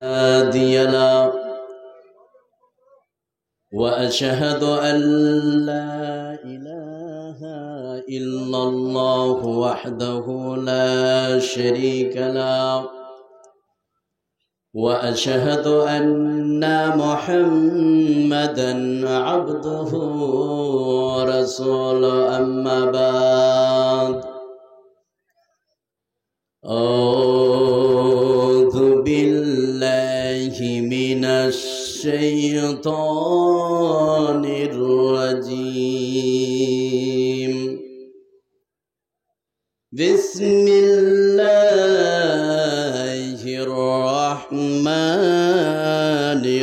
هادي له وأشهد أن لا إله إلا الله وحده لا شريك له وأشهد أن محمدا عبده ورسوله أما بعد أعوذ بالله من الشيطان الرجيم بسم الله الرحمن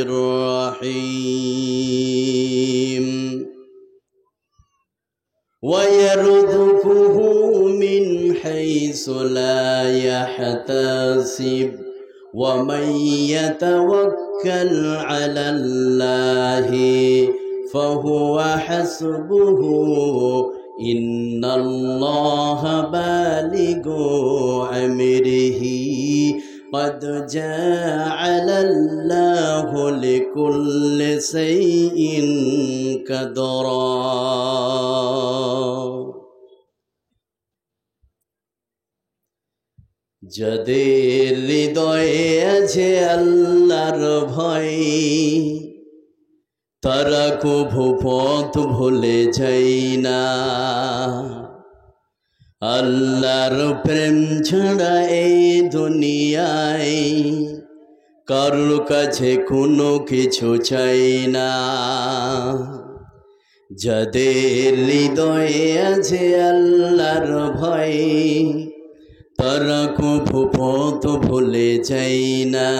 الرحيم ويرزقه من حيث لا يحتسب ومن يتوكل على الله فهو حسبه إن الله بالغ أمره قد جعل الله لكل شيء قدرا যাদের হৃদয়ে আছে আল্লাহর ভয় তারা কভু পথ ভুলে যায় না। আল্লাহর প্রেম ছাড়া এই দুনিয়ায় কারোর কাছে কোনো কিছু চাই না। যাদের হৃদয়ে আছে আল্লাহর ভয় তারা কভু পথ ভুলে যায় না।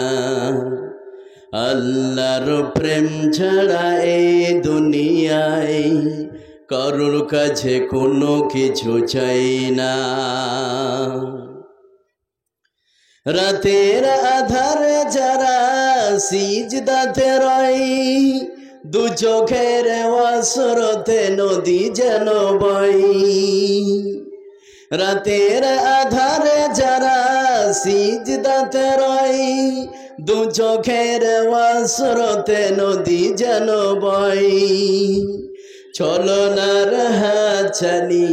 আল্লাহর প্রেম ছাড়া এই দুনিয়ায় কারোর কাছে কোনো কিছু চাই না। রাতের আধারে যারা সিজদাতে রয় দু চোখের ওয়াসরতে নদী যেন বয়। রাতের আধারে যারা সিজদাতে রয় দু চোখের ওয়াসরতে নদী যেন বয়। চলনার হাতছানি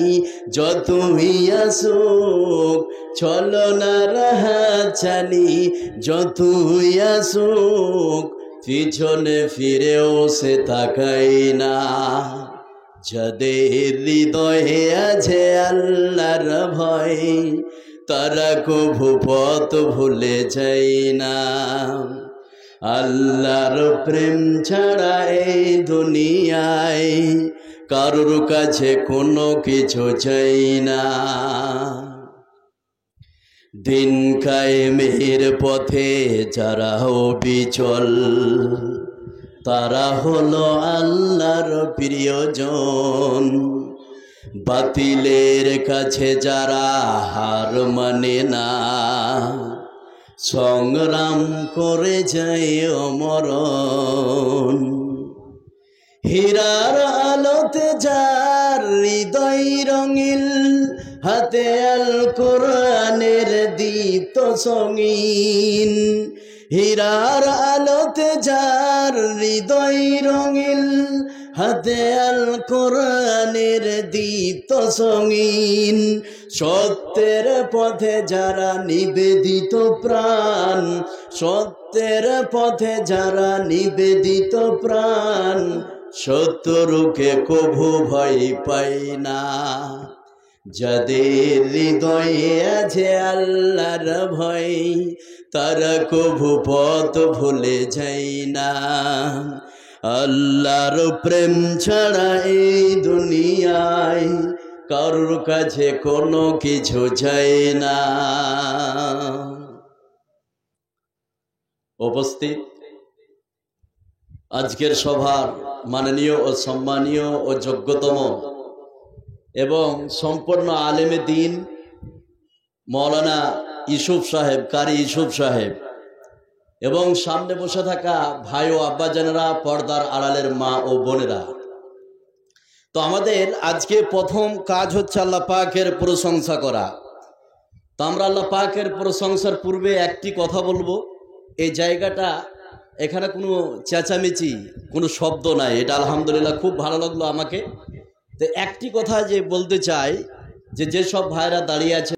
যতই আসুক চলনার হাতছানি যতই আসুক পিছনে ফিরেও সে তাকায় না। যাদের হৃদয়ে আছে আল্লাহর ভয় তারা কভু পথ ভুলে যায় না। আল্লাহর প্রেম ছাড়া এই দুনিয়ায় কারোর কাছে কোনো কিছু চাই না। দিন কায়েমের পথে যারা বিচল তারা হলো আল্লাহর প্রিয়জন। বাতিলের কাছে যারা হার মানে না সংগ্রাম করে যায় অমরণ। হীরার আলোতে যার হৃদয় রঙিল হাতে আল কোরআনের দীপ্ত সঙ্গীন। হীরার আলোতে যার হৃদয় রঙিল হাতে আল কোরআনের দীপ্ত সঙ্গীন। সত্যের পথে যারা নিবেদিত প্রাণ সত্যের পথে যারা নিবেদিত প্রাণ শত্রুকে কভু ভয় পায় না। যাদের হৃদয়ে আছে আল্লাহর ভয় তারা কভু পথ ভুলে যায় না। আল্লাহর প্রেম ছাড়া এই দুনিয়ায় কারোর কাছে কোনো কিছু চাই না। উপস্থিত আজকের সভার মাননীয় ও সম্মানীয় ও যোগ্যতম এবং সম্পূর্ণ আলেমে দ্বীন মৌলানা ইউসুফ সাহেব কারি ইউসুফ সাহেব এবং সামনে বসে থাকা ভাই ও আব্বাজানেরা পর্দার আড়ালের মা ও বোনেরা, তো আমাদের আজকে প্রথম কাজ হচ্ছে আল্লাহ পাকের প্রশংসা করা। তো আমরা আল্লাহ পাকের প্রশংসার পূর্বে একটি কথা বলবো, এই জায়গাটা, এখানে কোনো চেঁচামেচি, কোনো শব্দ নাই। এটা আলহামদুলিল্লাহ খুব ভালো লাগলো আমাকে। তো একটি কথা যে বলতে চাই, যে যেসব ভাইরা দাঁড়িয়ে আছে,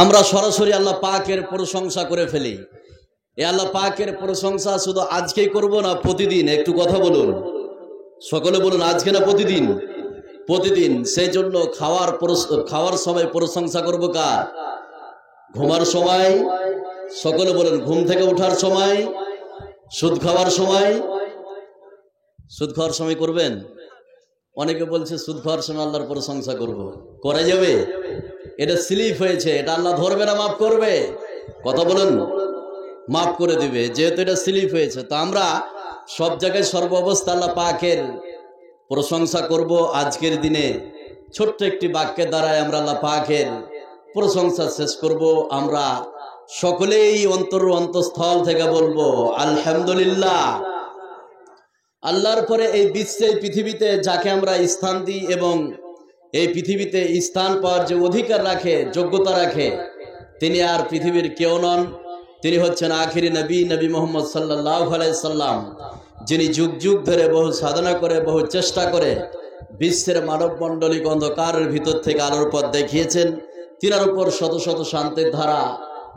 আমরা সরাসরি আল্লাহ পাকের প্রশংসা করে ফেলি। এ আল্লাহ পাকের প্রশংসা শুধু আজকেই করব না, প্রতিদিন। একটু কথা বলুন, সকলে বলুন, আজকে না প্রতিদিন? প্রতিদিন। সেই জন্য খাওয়ার সময় প্রশংসা করব কার? ঘুমার সময়, সকলে বলেন, ঘুম থেকে ওঠার সময়, সুদ খাওয়ার সময়। সুদ খাওয়ার সময় করবেন? অনেকে বলছে সুদ খাওয়ার সময় আল্লাহর প্রশংসা করব। করা যাবে? এটা স্লিপ হয়েছে, এটা আল্লাহ ধরবে না মাফ করবে? কথা বলেন, মাফ করে দিবে, যেহেতু এটা স্লিপ হয়েছে। তো আমরা সব জায়গায় সর্ব অবস্থা আল্লাহ পাকের প্রশংসা করব। আজকের দিনে ছোট্ট একটি বাক্যের দ্বারাই আমরা আল্লাহ পাকের প্রশংসা শেষ করব। আমরা সকলেই অন্তঃস্থল থেকে বলবো আলহামদুলিল্লাহ। আল্লাহর পরে এই বিশ্বে, এই পৃথিবীতে যাকে আমরা স্থান দিই এবং এই পৃথিবীতে স্থান পাওয়ার যে অধিকার রাখে, যোগ্যতা রাখে, তিনি আর পৃথিবীর কেউ নন। তিনি হচ্ছেন আখিরি নবী, নবী মোহাম্মদ সাল্লাল্লাহু আলাইহি সাল্লাম, যিনি যুগ যুগ ধরে বহু সাধনা করে, বহু চেষ্টা করে বিশ্বের মানব মণ্ডলীকে অন্ধকারের ভিতর থেকে আলোর পথ দেখিয়েছেন। তিনার উপর শত শত শান্তির ধারা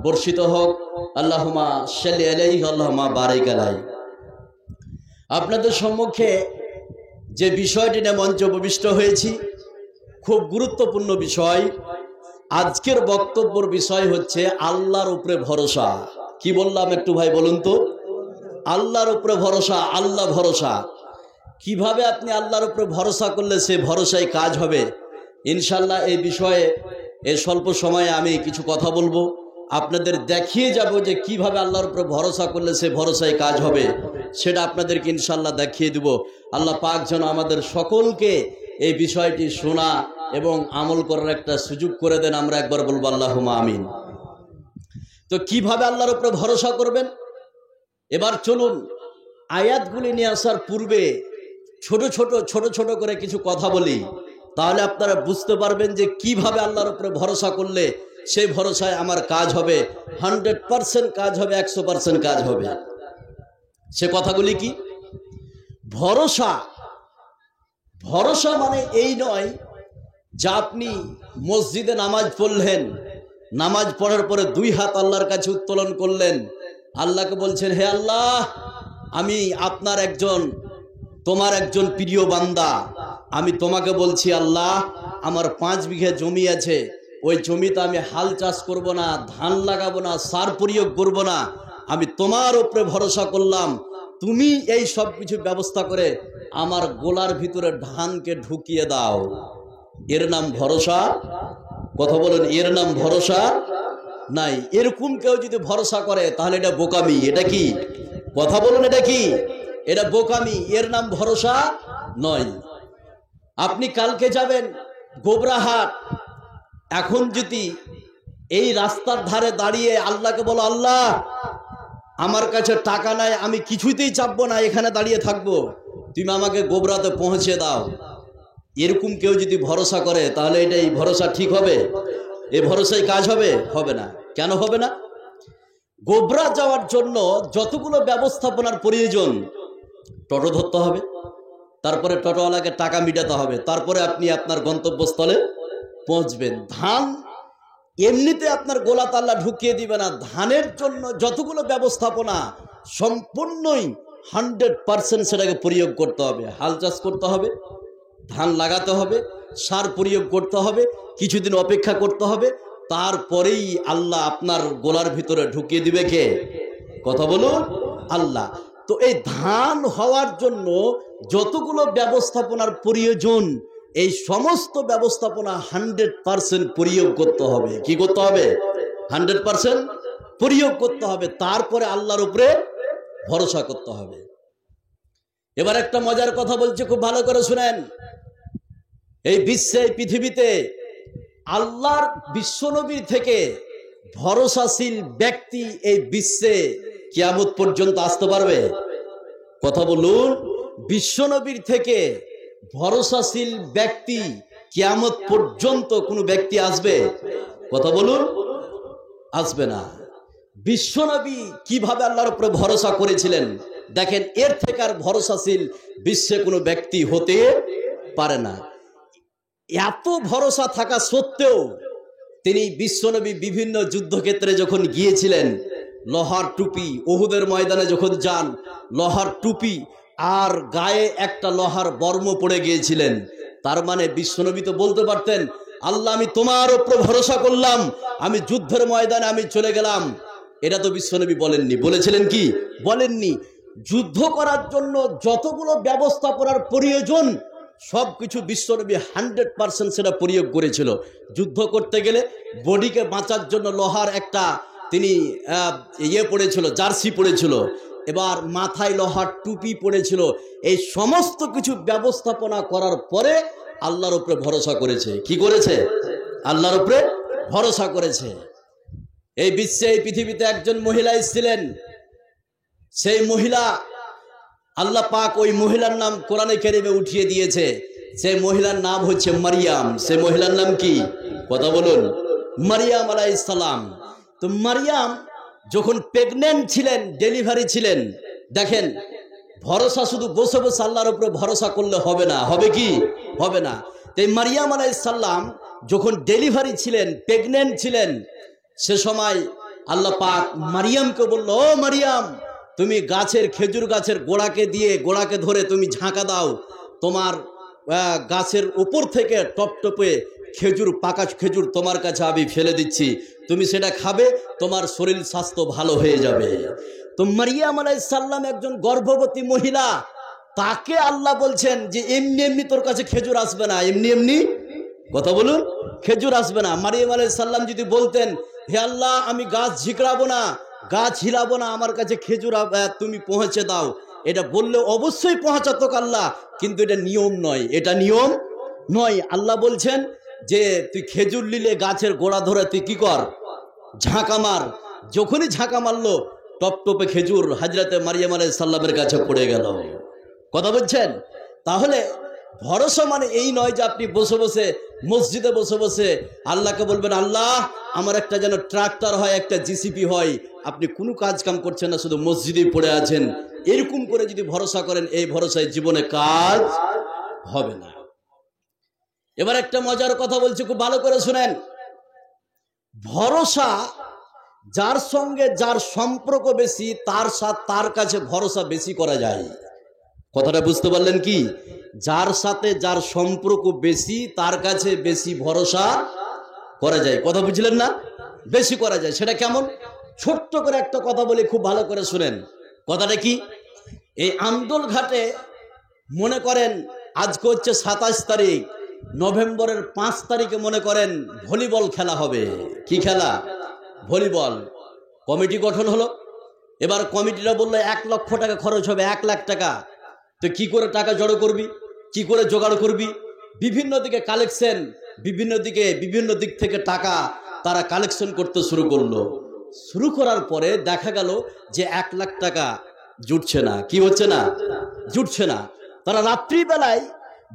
বর্ষিত হোক। আল্লাহুম্মা সাল্লি আলাইহি, আল্লাহুম্মা বারিক আলাইহি। আপনাদের সম্মুখে যে বিষয়টি নিয়ে মঞ্চে উপবিষ্ট হয়েছি, খুব গুরুত্বপূর্ণ বিষয়। আজকের বক্তব্যের বিষয় হচ্ছে আল্লাহর উপরে ভরসা। কি বললাম একটু ভাই বলুন তো? আল্লাহর উপরে ভরসা, আল্লাহ ভরসা। কিভাবে আপনি আল্লাহর উপরে ভরসা করলে সে ভরসায় কাজ হবে, ইনশাল্লাহ এই বিষয়ে এই স্বল্প সময়ে আমি কিছু কথা বলবো। আপনাদের দেখিয়ে যাব যে কিভাবে আল্লাহর উপরে ভরসা করলে সে ভরসায় কাজ হবে, সেটা আপনাদেরকে ইনশাল্লাহ দেখিয়ে দিব। আল্লাহ পাক যেন আমাদের সকলকে এই বিষয়টি শোনা এবং আমল করার একটা সুযোগ করে দেন। আমরা একবার বলবো আল্লাহুম্মা আমিন। তো কিভাবে আল্লাহর উপরে ভরসা করবেন, এবার চলুন আয়াতগুলি নিয়ে আসার পূর্বে ছোট ছোট করে কিছু কথা বলি। তাহলে আপনারা বুঝতে পারবেন যে কিভাবে আল্লাহর উপরে ভরসা করলে সেই ভরসায় আমার কাজ হবে, 100% কাজ হবে, 100% কাজ হবে। সে কথাগুলি কি? ভরসা, ভরসা মানে এই নয় যে আপনি মসজিদে নামাজ পড়লেন, নামাজ পড়ার পরে 2 হাত আল্লাহর কাছে উত্তোলন করলেন, আল্লাহকে বলছেন, হে আল্লাহ, আমি আপনার তোমার একজন প্রিয় বান্দা, আমি তোমাকে বলছি আল্লাহ, আমার 5 বিঘা জমি আছে, ওই জমিতে আমি হাল চাষ করব না, ধান লাগাবো না, সার প্রয়োগ করব না, আমি তোমার উপরে ভরসা করলাম, তুমি এই সব কিছু ব্যবস্থা করে আমার গোলার ভিতরে ধানকে ঢুকিয়ে দাও। এর নাম ভরসা? কথা বলেন, এর নাম ভরসা নাই। এরকম কেউ যদি ভরসা করে তাহলে এটা বোকামি। এটা কি? কথা বলুন, এটা কি? এটা বোকামি, এর নাম ভরসা নয়। আপনি কালকে যাবেন গোবরাহাট, এখন যদি এই রাস্তার ধারে দাঁড়িয়ে আল্লাহকে বলো, আল্লাহ আমার কাছে টাকা নাই, আমি কিছুতেই চাপবো না, এখানে দাঁড়িয়ে থাকবো, তুমি আমাকে গোবরাতে পৌঁছে দাও, এরকম কেউ যদি ভরসা করে তাহলে এটা, এই ভরসা ঠিক হবে? এই ভরসায় কাজ হবে? হবে না। কেন হবে না? গোবরা যাওয়ার জন্য যতগুলো ব্যবস্থাপনার প্রয়োজন, টোটো ধরতে হবে, তারপরে টোটোওয়ালাকে টাকা মিটাতে হবে, তারপরে আপনি আপনার গন্তব্যস্থলে পৌঁছবেন। ধান এমনিতে আপনার গোলা তাল্লা ঢুকিয়ে দিবে না, ধানের জন্য যতগুলো ব্যবস্থাপনা সম্পূর্ণই 100% সেটাকে প্রয়োগ করতে হবে। হাল চাষ করতে হবে, ধান লাগাতে হবে, সার প্রয়োগ করতে হবে, কিছুদিন অপেক্ষা করতে হবে, তারপরেই আল্লাহ আপনার গোলার ভিতরে ঢুকিয়ে দিবে। কে? কথা বলুন, আল্লাহ। তো এই ধান হওয়ার জন্য যতগুলো ব্যবস্থাপনার প্রয়োজন, এই সমস্ত ব্যবস্থাপনা 100% প্রয়োগ করতে হবে। কি করতে হবে? 100% প্রয়োগ করতে হবে, তারপরে আল্লাহর উপরে ভরসা করতে হবে। এবার একটা মজার কথা বলছি, খুব ভালো করে শুনেন। এই বিশ্বে, এই পৃথিবীতে আল্লাহর বিশ্বনবীর থেকে ভরসাশীল ব্যক্তি এই বিশ্বে কিয়ামত পর্যন্ত আসতে পারবে? কথা বলুন। বিশ্বনবীর থেকে ভরসাশীল ব্যক্তি কিয়ামত পর্যন্ত কোনো ব্যক্তি আসবে? কথা বলুন, আসবে না। বিশ্বনবী কিভাবে আল্লাহর উপরে ভরসা করেছিলেন দেখেন, এর থেকে আর ভরসাশীল বিশ্বে কোনো ব্যক্তি হতে পারে না। এত ভরসা থাকা সত্ত্বেও তিনি বিশ্বনবী বিভিন্ন যুদ্ধক্ষেত্রে যখন গিয়েছিলেন, লোহার টুপি, উহুদের ময়দানে যখন যান, লোহার টুপি আর গায়ে একটা লোহার বর্ম পড়ে গিয়েছিলেন। তার মানে বিশ্বনবী তো বলতে পারতেন, আল্লাহ আমি তোমার উপরে ভরসা করলাম, আমি যুদ্ধের ময়দানে আমি চলে গেলাম। এটা তো বিশ্বনবী বলেননি। বলেছিলেন কি? বলেননি। যুদ্ধ করার জন্য যতগুলো ব্যবস্থাপনার প্রয়োজন সবকিছু বিশ্বনবী 100% সেটা প্রয়োগ করেছিল। যুদ্ধ করতে গেলে বডিকে বাঁচার জন্য লোহার একটা তিনি পড়েছিল, জার্সি পড়েছিল, এবার মাথায় লোহার টুপি পড়েছিল। এই সমস্ত কিছু ব্যবস্থাপনা করার পরে আল্লাহর উপরে ভরসা করেছে। কি করেছে? আল্লাহর উপরে ভরসা করেছে। এই বিশ্বে, এই পৃথিবীতে একজন মহিলা ছিলেন। সেই মহিলা, আল্লাহ পাক ওই মহিলার নাম কোরআনে কারিমে উঠিয়ে দিয়েছে। সেই মহিলার নাম হচ্ছে মারিয়াম। সেই মহিলার নাম কি? কথা বলুন। মারিয়াম আলাইহিস সালাম। তো মারিয়াম যখন প্রেগনেন্ট ছিলেন, ডেলিভারি ছিলেন, দেখেন ভরসা শুধু বসে বসে আল্লাহর উপরে ভরসা করলে হবে না। হবে কি? হবে না। তাই মারিয়াম আলাইহিস সালাম যখন ডেলিভারি ছিলেন, প্রেগনেন্ট ছিলেন, সে সময় আল্লাহ পাক মারিয়ামকে বলল, ও মারিয়াম, তুমি গাছের, খেজুর গাছের গোড়াকে ধরে তুমি ঝাঁকা দাও। তোমার গাছের উপর থেকে টপটপে খেজুর, পাকা খেজুর তোমার কাছে আমি ফেলে দিচ্ছি, তুমি সেটা খাবে, তোমার শরীর স্বাস্থ্য ভালো হয়ে যাবে। তো মারিয়াম আলাইহিস সালাম একজন গর্ভবতী মহিলা, তাকে আল্লাহ বলছেন যে এমনি এমনি তোর কাছে খেজুর আসবে না, এমনি এমনি, কথা বলুন, খেজুর আসবে না। মারিয়াম আলাইহিস সালাম যদি বলতেন, হে আল্লাহ আমি গাছ ঝিকড়াবো না, গাছ হিলাবো না, আমার কাছে খেজুর তুমি পৌঁছে দাও, এটা বললে অবশ্যই পৌঁছাতো আল্লাহ, কিন্তু এটা নিয়ম নয়। এটা নিয়ম নয়। আল্লাহ বলছেন যে তুই খেজুর নিলে গাছের গোড়া ধরে তুই কি কর? ঝাঁকা মার। যখনই ঝাঁকা মারলো, টপটপে খেজুর হযরতে মারিয়াম আলাইহিস সালামের কাছে পড়ে গেল। কথা বলছেন? তাহলে ভরসা মানে এই নয় যে আপনি বসে বসে মসজিদে বসে বসে আল্লাহকে বলবেন, আল্লাহ আমার একটা যেন ট্রাক্টর হয়, একটা জিসিপি হয়। আপনি কোনো কাজ কাম করছেন না, শুধু মসজিদেই পড়ে আছেন। এরকম করে যদি ভরসা করেন, এই ভরসায় জীবনে কাজ হবে না। এবার একটা মজার কথা বলছি, খুব ভালো করে শুনেন। ভরসা, যার সঙ্গে যার সম্পর্ক বেশি, তার কাছে ভরসা বেশি করা যায়। কথাটা বুঝতে পারলেন কি? যার সাথে যার সম্পর্ক বেশি, তার কাছে বেশি ভরসা করা যায়। কথা বুঝলেন না? বেশি করা যায়। সেটা কেমন? ছোট্ট করে একটা কথা বলি, খুব ভালো করে শুনেন। কথাটা কি? এই আমদল ঘাটে মনে করেন আজকে হচ্ছে 27 তারিখ, নভেম্বরের 5 তারিখে মনে করেন ভলিবল খেলা হবে। কি খেলা? ভলিবল। কমিটি গঠন হলো। এবার কমিটিরা বললো 1 লক্ষ টাকা খরচ হবে, 1 লাখ টাকা। তো কি করে টাকা জড়ো করবি, কি করে জোগাড় করবি? বিভিন্ন দিকে কালেকশন, বিভিন্ন দিক থেকে টাকা তারা কালেকশন করতে শুরু করলো। শুরু করার পরে দেখা গেল যে 1 লাখ টাকা জুটছে না। কি হচ্ছে না? জুটছে না। তারা রাত্রিবেলায়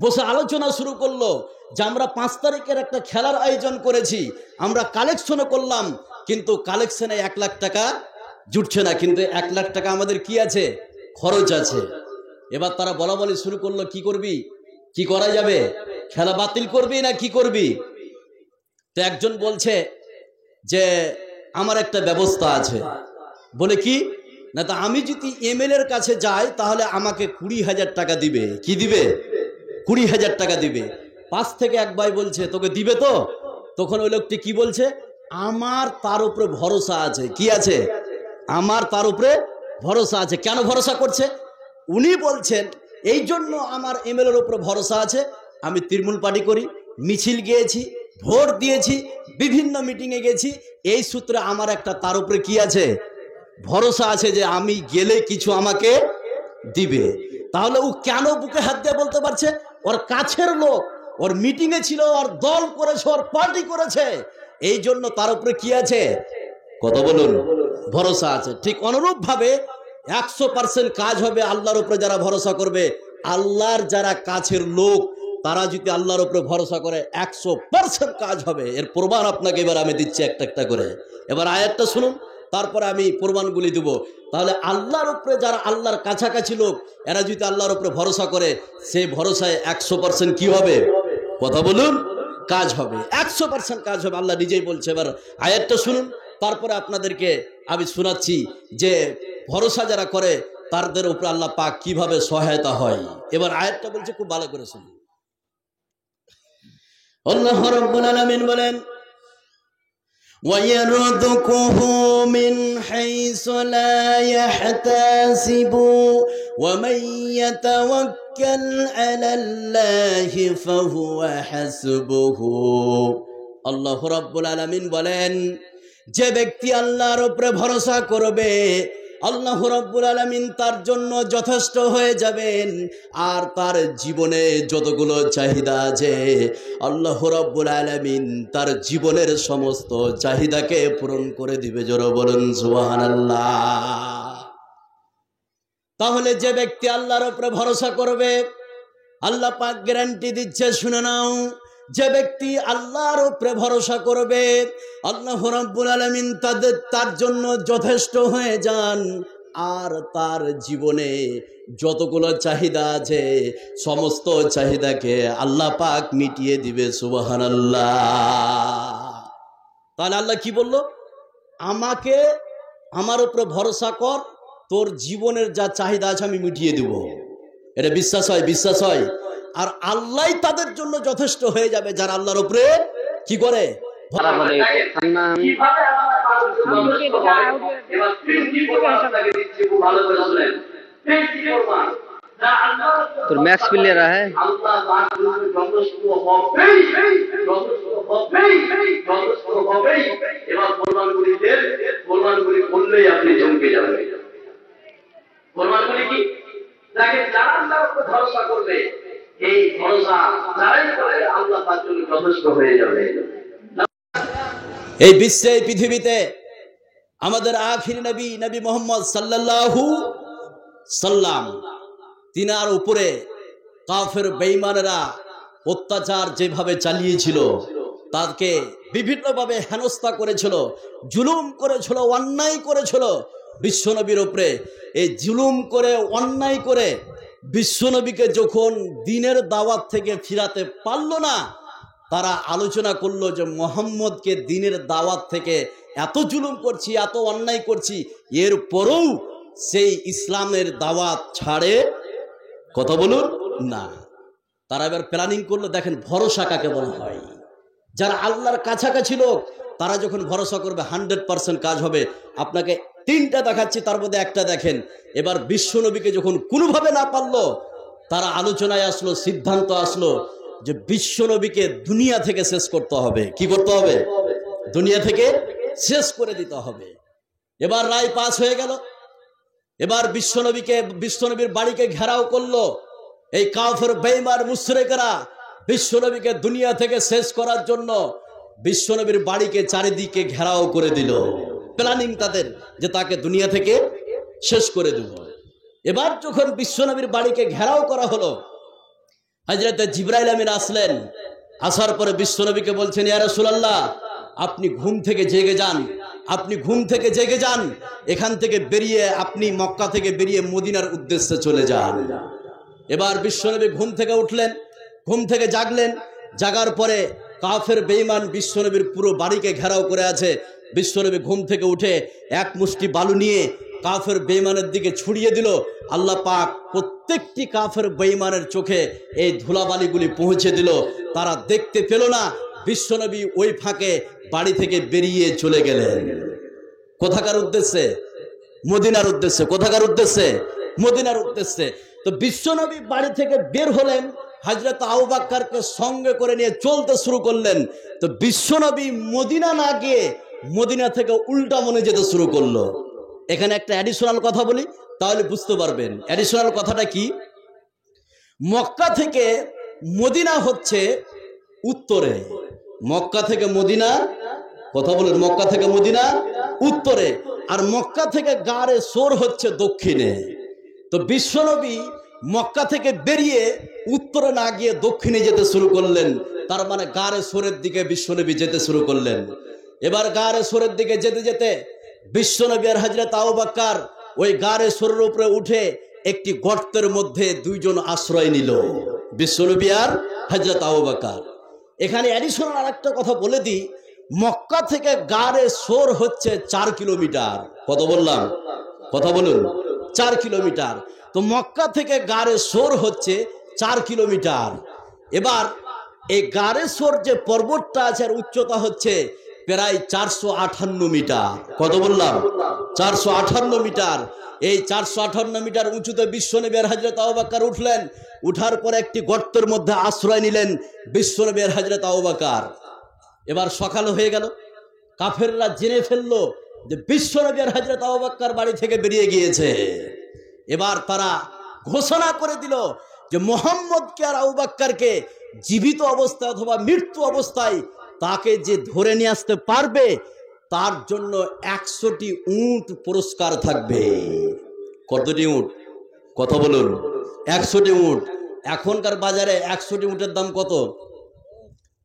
বসে আলোচনা শুরু করলো যে আমরা 5 তারিখের একটা খেলার আয়োজন করেছি, আমরা কালেকশনও করলাম, কিন্তু কালেকশনে 1 লাখ টাকা জুটছে না। কিন্তু 1 লাখ টাকা আমাদের কি আছে? খরচ আছে। এবার তারা বলা বলি শুরু করলো, কি করবি, কি করা যাবে, খেলা বাতিল করবি না কি করবি? তো একজন বলছে যে আমার একটা ব্যবস্থা আছে। বলে কি? না, তা আমি যদি এমএলএ এর কাছে যাই তাহলে আমাকে 20,000 টাকা দিবে। কি দিবে? 20,000 টাকা দিবে। পাশ থেকে এক ভাই বলছে, তোকে দিবে তো? তখন ওই লোকটি কি বলছে? আমার তার উপরে ভরসা আছে। কি আছে? আমার তার উপরে ভরসা আছে। কেন ভরসা করছে? উনি বলছেন এই জন্য আমার এমএলএর উপরে ভরসা আছে, আমি তৃণমূল পার্টি করি, মিছিল গিয়েছি, ভোট দিয়েছি, বিভিন্ন মিটিংয়ে গেছি, এই সূত্রে আমার একটা তার উপরে কি আছে, ভরসা আছে যে আমি গেলে কিছু আমাকে দিবে। তাহলে ও কেন বুকে হাত দিয়ে বলতে পারছে? ওর কাছের লোক, ওর মিটিংয়ে ছিল, ওর দল করেছে, ওর পার্টি করেছে, এই জন্য তার উপরে কি আছে, কথা বলুন, ভরসা আছে। ঠিক অনুরূপ ভাবে 100% কাজ হবে আল্লাহর উপরে যারা ভরসা করবে। আল্লাহর যারা কাছের লোক তারা যদি আল্লাহর উপরে ভরসা করে 100% কাজ হবে। এর প্রমাণ আপনাকে এবার আমি দিচ্ছি একটা একটা করে। এবার আয়াতটা শুনুন, তারপরে আমি প্রমাণগুলি দেব। তাহলে আল্লাহর উপরে যারা আল্লাহর কাছাকাছি লোক, এরা যদি আল্লাহর উপরে ভরসা করে, সেই ভরসায় 100% কি হবে, কথা বলুন, কাজ হবে, 100% কাজ হবে। আল্লাহ নিজেই বলছে। এবার আয়াতটা শুনুন, তারপরে আপনাদেরকে আমি শোনাচ্ছি যে ভরসা যারা করে তাদের উপরে আল্লাহ পাক কিভাবে সহায়তা হয়। এবার আয়াতটা বলছে, খুব ভালো করে শুনুন। আল্লাহ রাব্বুল আলামিন বলেন, وَيَرْزُقْهُ مِنْ حَيْثُ لَا يَحْتَسِبُ وَمَنْ يَتَوَكَّلْ عَلَى اللَّهِ فَهُوَ حَسْبُهُ। আল্লাহ রাব্বুল আলামিন বলেন, যে ব্যক্তি আল্লাহর উপরে ভরসা করবে, আল্লাহ রাব্বুল আলামিন তার জন্য যথেষ্ট হয়ে যাবেন। আর তার জীবনে যতগুলো চাহিদা আছে, আল্লাহ রাব্বুল আলামিন তার জীবনের সমস্ত চাহিদাকে পূরণ করে দিবে। জোরে বলুন সুবহানাল্লাহ। তাহলে যে ব্যক্তি আল্লাহর উপরে ভরসা করবে, আল্লাহ পাক গ্যারান্টি দিচ্ছে, শুনে নাও, যে ব্যক্তি আল্লাহর উপরে ভরসা করবে, আল্লাহ রাব্বুল আলামিন তার জন্য যথেষ্ট হয়ে যান। আর তার জীবনে যতগুলো চাহিদা আছে, সমস্ত চাহিদাকে আল্লাহ পাক মিটিয়ে দিবে। সুবহানাল্লাহ। তাহলে আল্লাহ কি বলল? আমাকে, আমার উপরে ভরসা কর, তোর জীবনের যা চাহিদা আছে আমি মিটিয়ে দেব। এটা বিশ্বাস হয়? বিশ্বাস হয়। আর আল্লাহ তাদের জন্য যথেষ্ট হয়ে যাবে যারা আল্লাহর উপরে কি করে। তোর ম্যাক্স প্লেয়ার है এবার প্রমাণগুলি বললেই আপনি চমকে যাবেন। প্রমাণগুলি কি? যারা আল্লাহর উপরে ভরসা করবে, এই ভরসা যারাই করে আল্লাহ তার জন্য যথেষ্ট হয়ে যাবে। এই বিশ্বে, এই পৃথিবীতে আমাদের আখির নবী, নবী মুহাম্মদ সাল্লাল্লাহু সাল্লাম, তিনার উপরে কাফের বেঈমানেরা অত্যাচার যেভাবে চালিয়েছিল, তাকে বিভিন্নভাবে হেনস্থা করেছিল, জুলুম করেছিল, অন্যায় করেছিল বিশ্বনবীর উপরে। এই জুলুম করে, অন্যায় করে বিশ্বনবীকে যখন দিনের দাওয়াত থেকে ফিরাতে পারল না, তারা আলোচনা করলো যে মুহাম্মদকে দিনের দাওয়াত থেকে এত জুলুম করছি, এত অন্যায় করছি, এরপরেও সেই ইসলামের দাওয়াত ছাড়ে, কথা বলুন না। তারা এবার প্ল্যানিং করলো, দেখেন ভরসা কাকে বলা হয়। যারা আল্লাহর কাছাকাছি লোক, তারা যখন ভরসা করবে 100% কাজ হবে। আপনাকে 3টা দেখাচ্ছি, তার মধ্যে একটা দেখেন। এবার বিশ্বনবীকে যখন কোনোভাবে না পারলো, তারা আলোচনায় আসলো, সিদ্ধান্ত আসলো যে বিশ্বনবীকে দুনিয়া থেকে শেষ করতে হবে। কি করতে হবে? দুনিয়া থেকে শেষ করে দিতে হবে। এবার রায় পাস হয়ে গেল। এবার বিশ্বনবীর বাড়িকে ঘেরাও করলো এই কাফের বেঈমান মুশরিকরা। বিশ্বনবীকে দুনিয়া থেকে শেষ করার জন্য বিশ্বনবীর বাড়িকে চারিদিকে ঘেরাও করে দিল। প্ল্যানিং তাদের যে তাকে দুনিয়া থেকে শেষ করে দেব। এবার যখন বিশ্বনবীর বাড়িকে ঘেরাও করা হলো, হযরত জিবরাইল আমিন আসলেন। আসার পরে বিশ্বনবীকে বলছেন, ইয়া রাসূলুল্লাহ, আপনি ঘুম থেকে জেগে যান, আপনি ঘুম থেকে জেগে যান, এখান থেকে বেরিয়ে আপনি মক্কা থেকে বেরিয়ে মদিনার উদ্দেশ্যে চলে যান। এবার বিশ্বনবী ঘুম থেকে উঠলেন, ঘুম থেকে জাগলেন। জাগার পরে কাফের বেঈমান বিশ্বনবীর পুরো বাড়িকে ঘেরাও করে আছে। বিশ্বনবী ঘুম থেকে উঠে এক মুষ্টি বালু নিয়ে কাফের বেঈমানের দিকে ছুড়িয়ে দিল। আল্লাহ পাক প্রত্যেকটি কাফের বেঈমানের চোখে এই ধুলাবালিগুলি পৌঁছে দিল। তারা দেখতে পেল না। বিশ্বনবী ওই ফাঁকে বাড়ি থেকে বেরিয়ে চলে গেলেন। কোথাকার উদ্দেশ্যে? মদিনার উদ্দেশ্যে। কোথাকার উদ্দেশ্যে? মদিনার উদ্দেশ্যে। তো বিশ্বনবী বাড়ি থেকে বের হলেন, হযরত আবু বকরকে সঙ্গে করে নিয়ে চলতে শুরু করলেন। তো বিশ্বনবী মদিনা না গিয়ে মদিনা থেকে উল্টা মনে যেতে শুরু করলো। এখানে একটা অ্যাডিশনাল কথা বলি, তাহলে বুঝতে পারবেন। অ্যাডিশনাল কথাটা কি? মক্কা থেকে মদিনা হচ্ছে উত্তরে, মক্কা থেকে মদিনা, কথা বলেন, মক্কা থেকে মদিনা উত্তরে, আর মক্কা থেকে গারে সোর হচ্ছে দক্ষিণে। তো বিশ্বনবী মক্কা থেকে বেরিয়ে উত্তরে না গিয়ে দক্ষিণে যেতে শুরু করলেন। তার মানে গারে সোরের দিকে বিশ্বনবী যেতে শুরু করলেন। এবার গারে সোরের দিকে যেতে যেতে বিশ্বনবী আর হযরত আবু বকর ওই গারে সোরের উপরে উঠে একটি গর্তের মধ্যে দুইজন আশ্রয় নিল, বিশ্বনবী আর হযরত আবু বকর। এখানে অ্যাডিশনাল আরেকটা কথা বলে দিই, মক্কা থেকে গারে সোর হচ্ছে 4 কিলোমিটার। কত বললাম? কথা বলুন, 4 কিলোমিটার। তো মক্কা থেকে গারে সোর হচ্ছে 4 কিলোমিটার। এবার এই গারে সোর যে পর্বতটা আছে আর উচ্চতা হচ্ছে প্রায় 458 মিটার। কত বললাম? 458 মিটার। এই 458 মিটার উঁচুতে বিশ্বনবী আর হযরত আবু বকর উঠলেন। উঠার পরে একটি গর্তের মধ্যে আশ্রয় নিলেন বিশ্বনবী আর হযরত আবু বকর। এবার সকাল হয়ে গেল, কাফেররা জেনে ফেললো যে বিশ্বনবী আর হযরত আবু বকর বাড়ি থেকে বেরিয়ে গিয়েছে। এবার তারা ঘোষণা করে দিল যে মুহাম্মদকে আর আবু বকরকে জীবিত অবস্থায় অথবা মৃত্যু অবস্থায় তাকে যে ধরে নিয়ে আসতে পারবে তার জন্য 100টি উট পুরস্কার থাকবে। কতটি উট? কথা বলুন, 100টি উট। এখনকার বাজারে 100টি উটের দাম কত?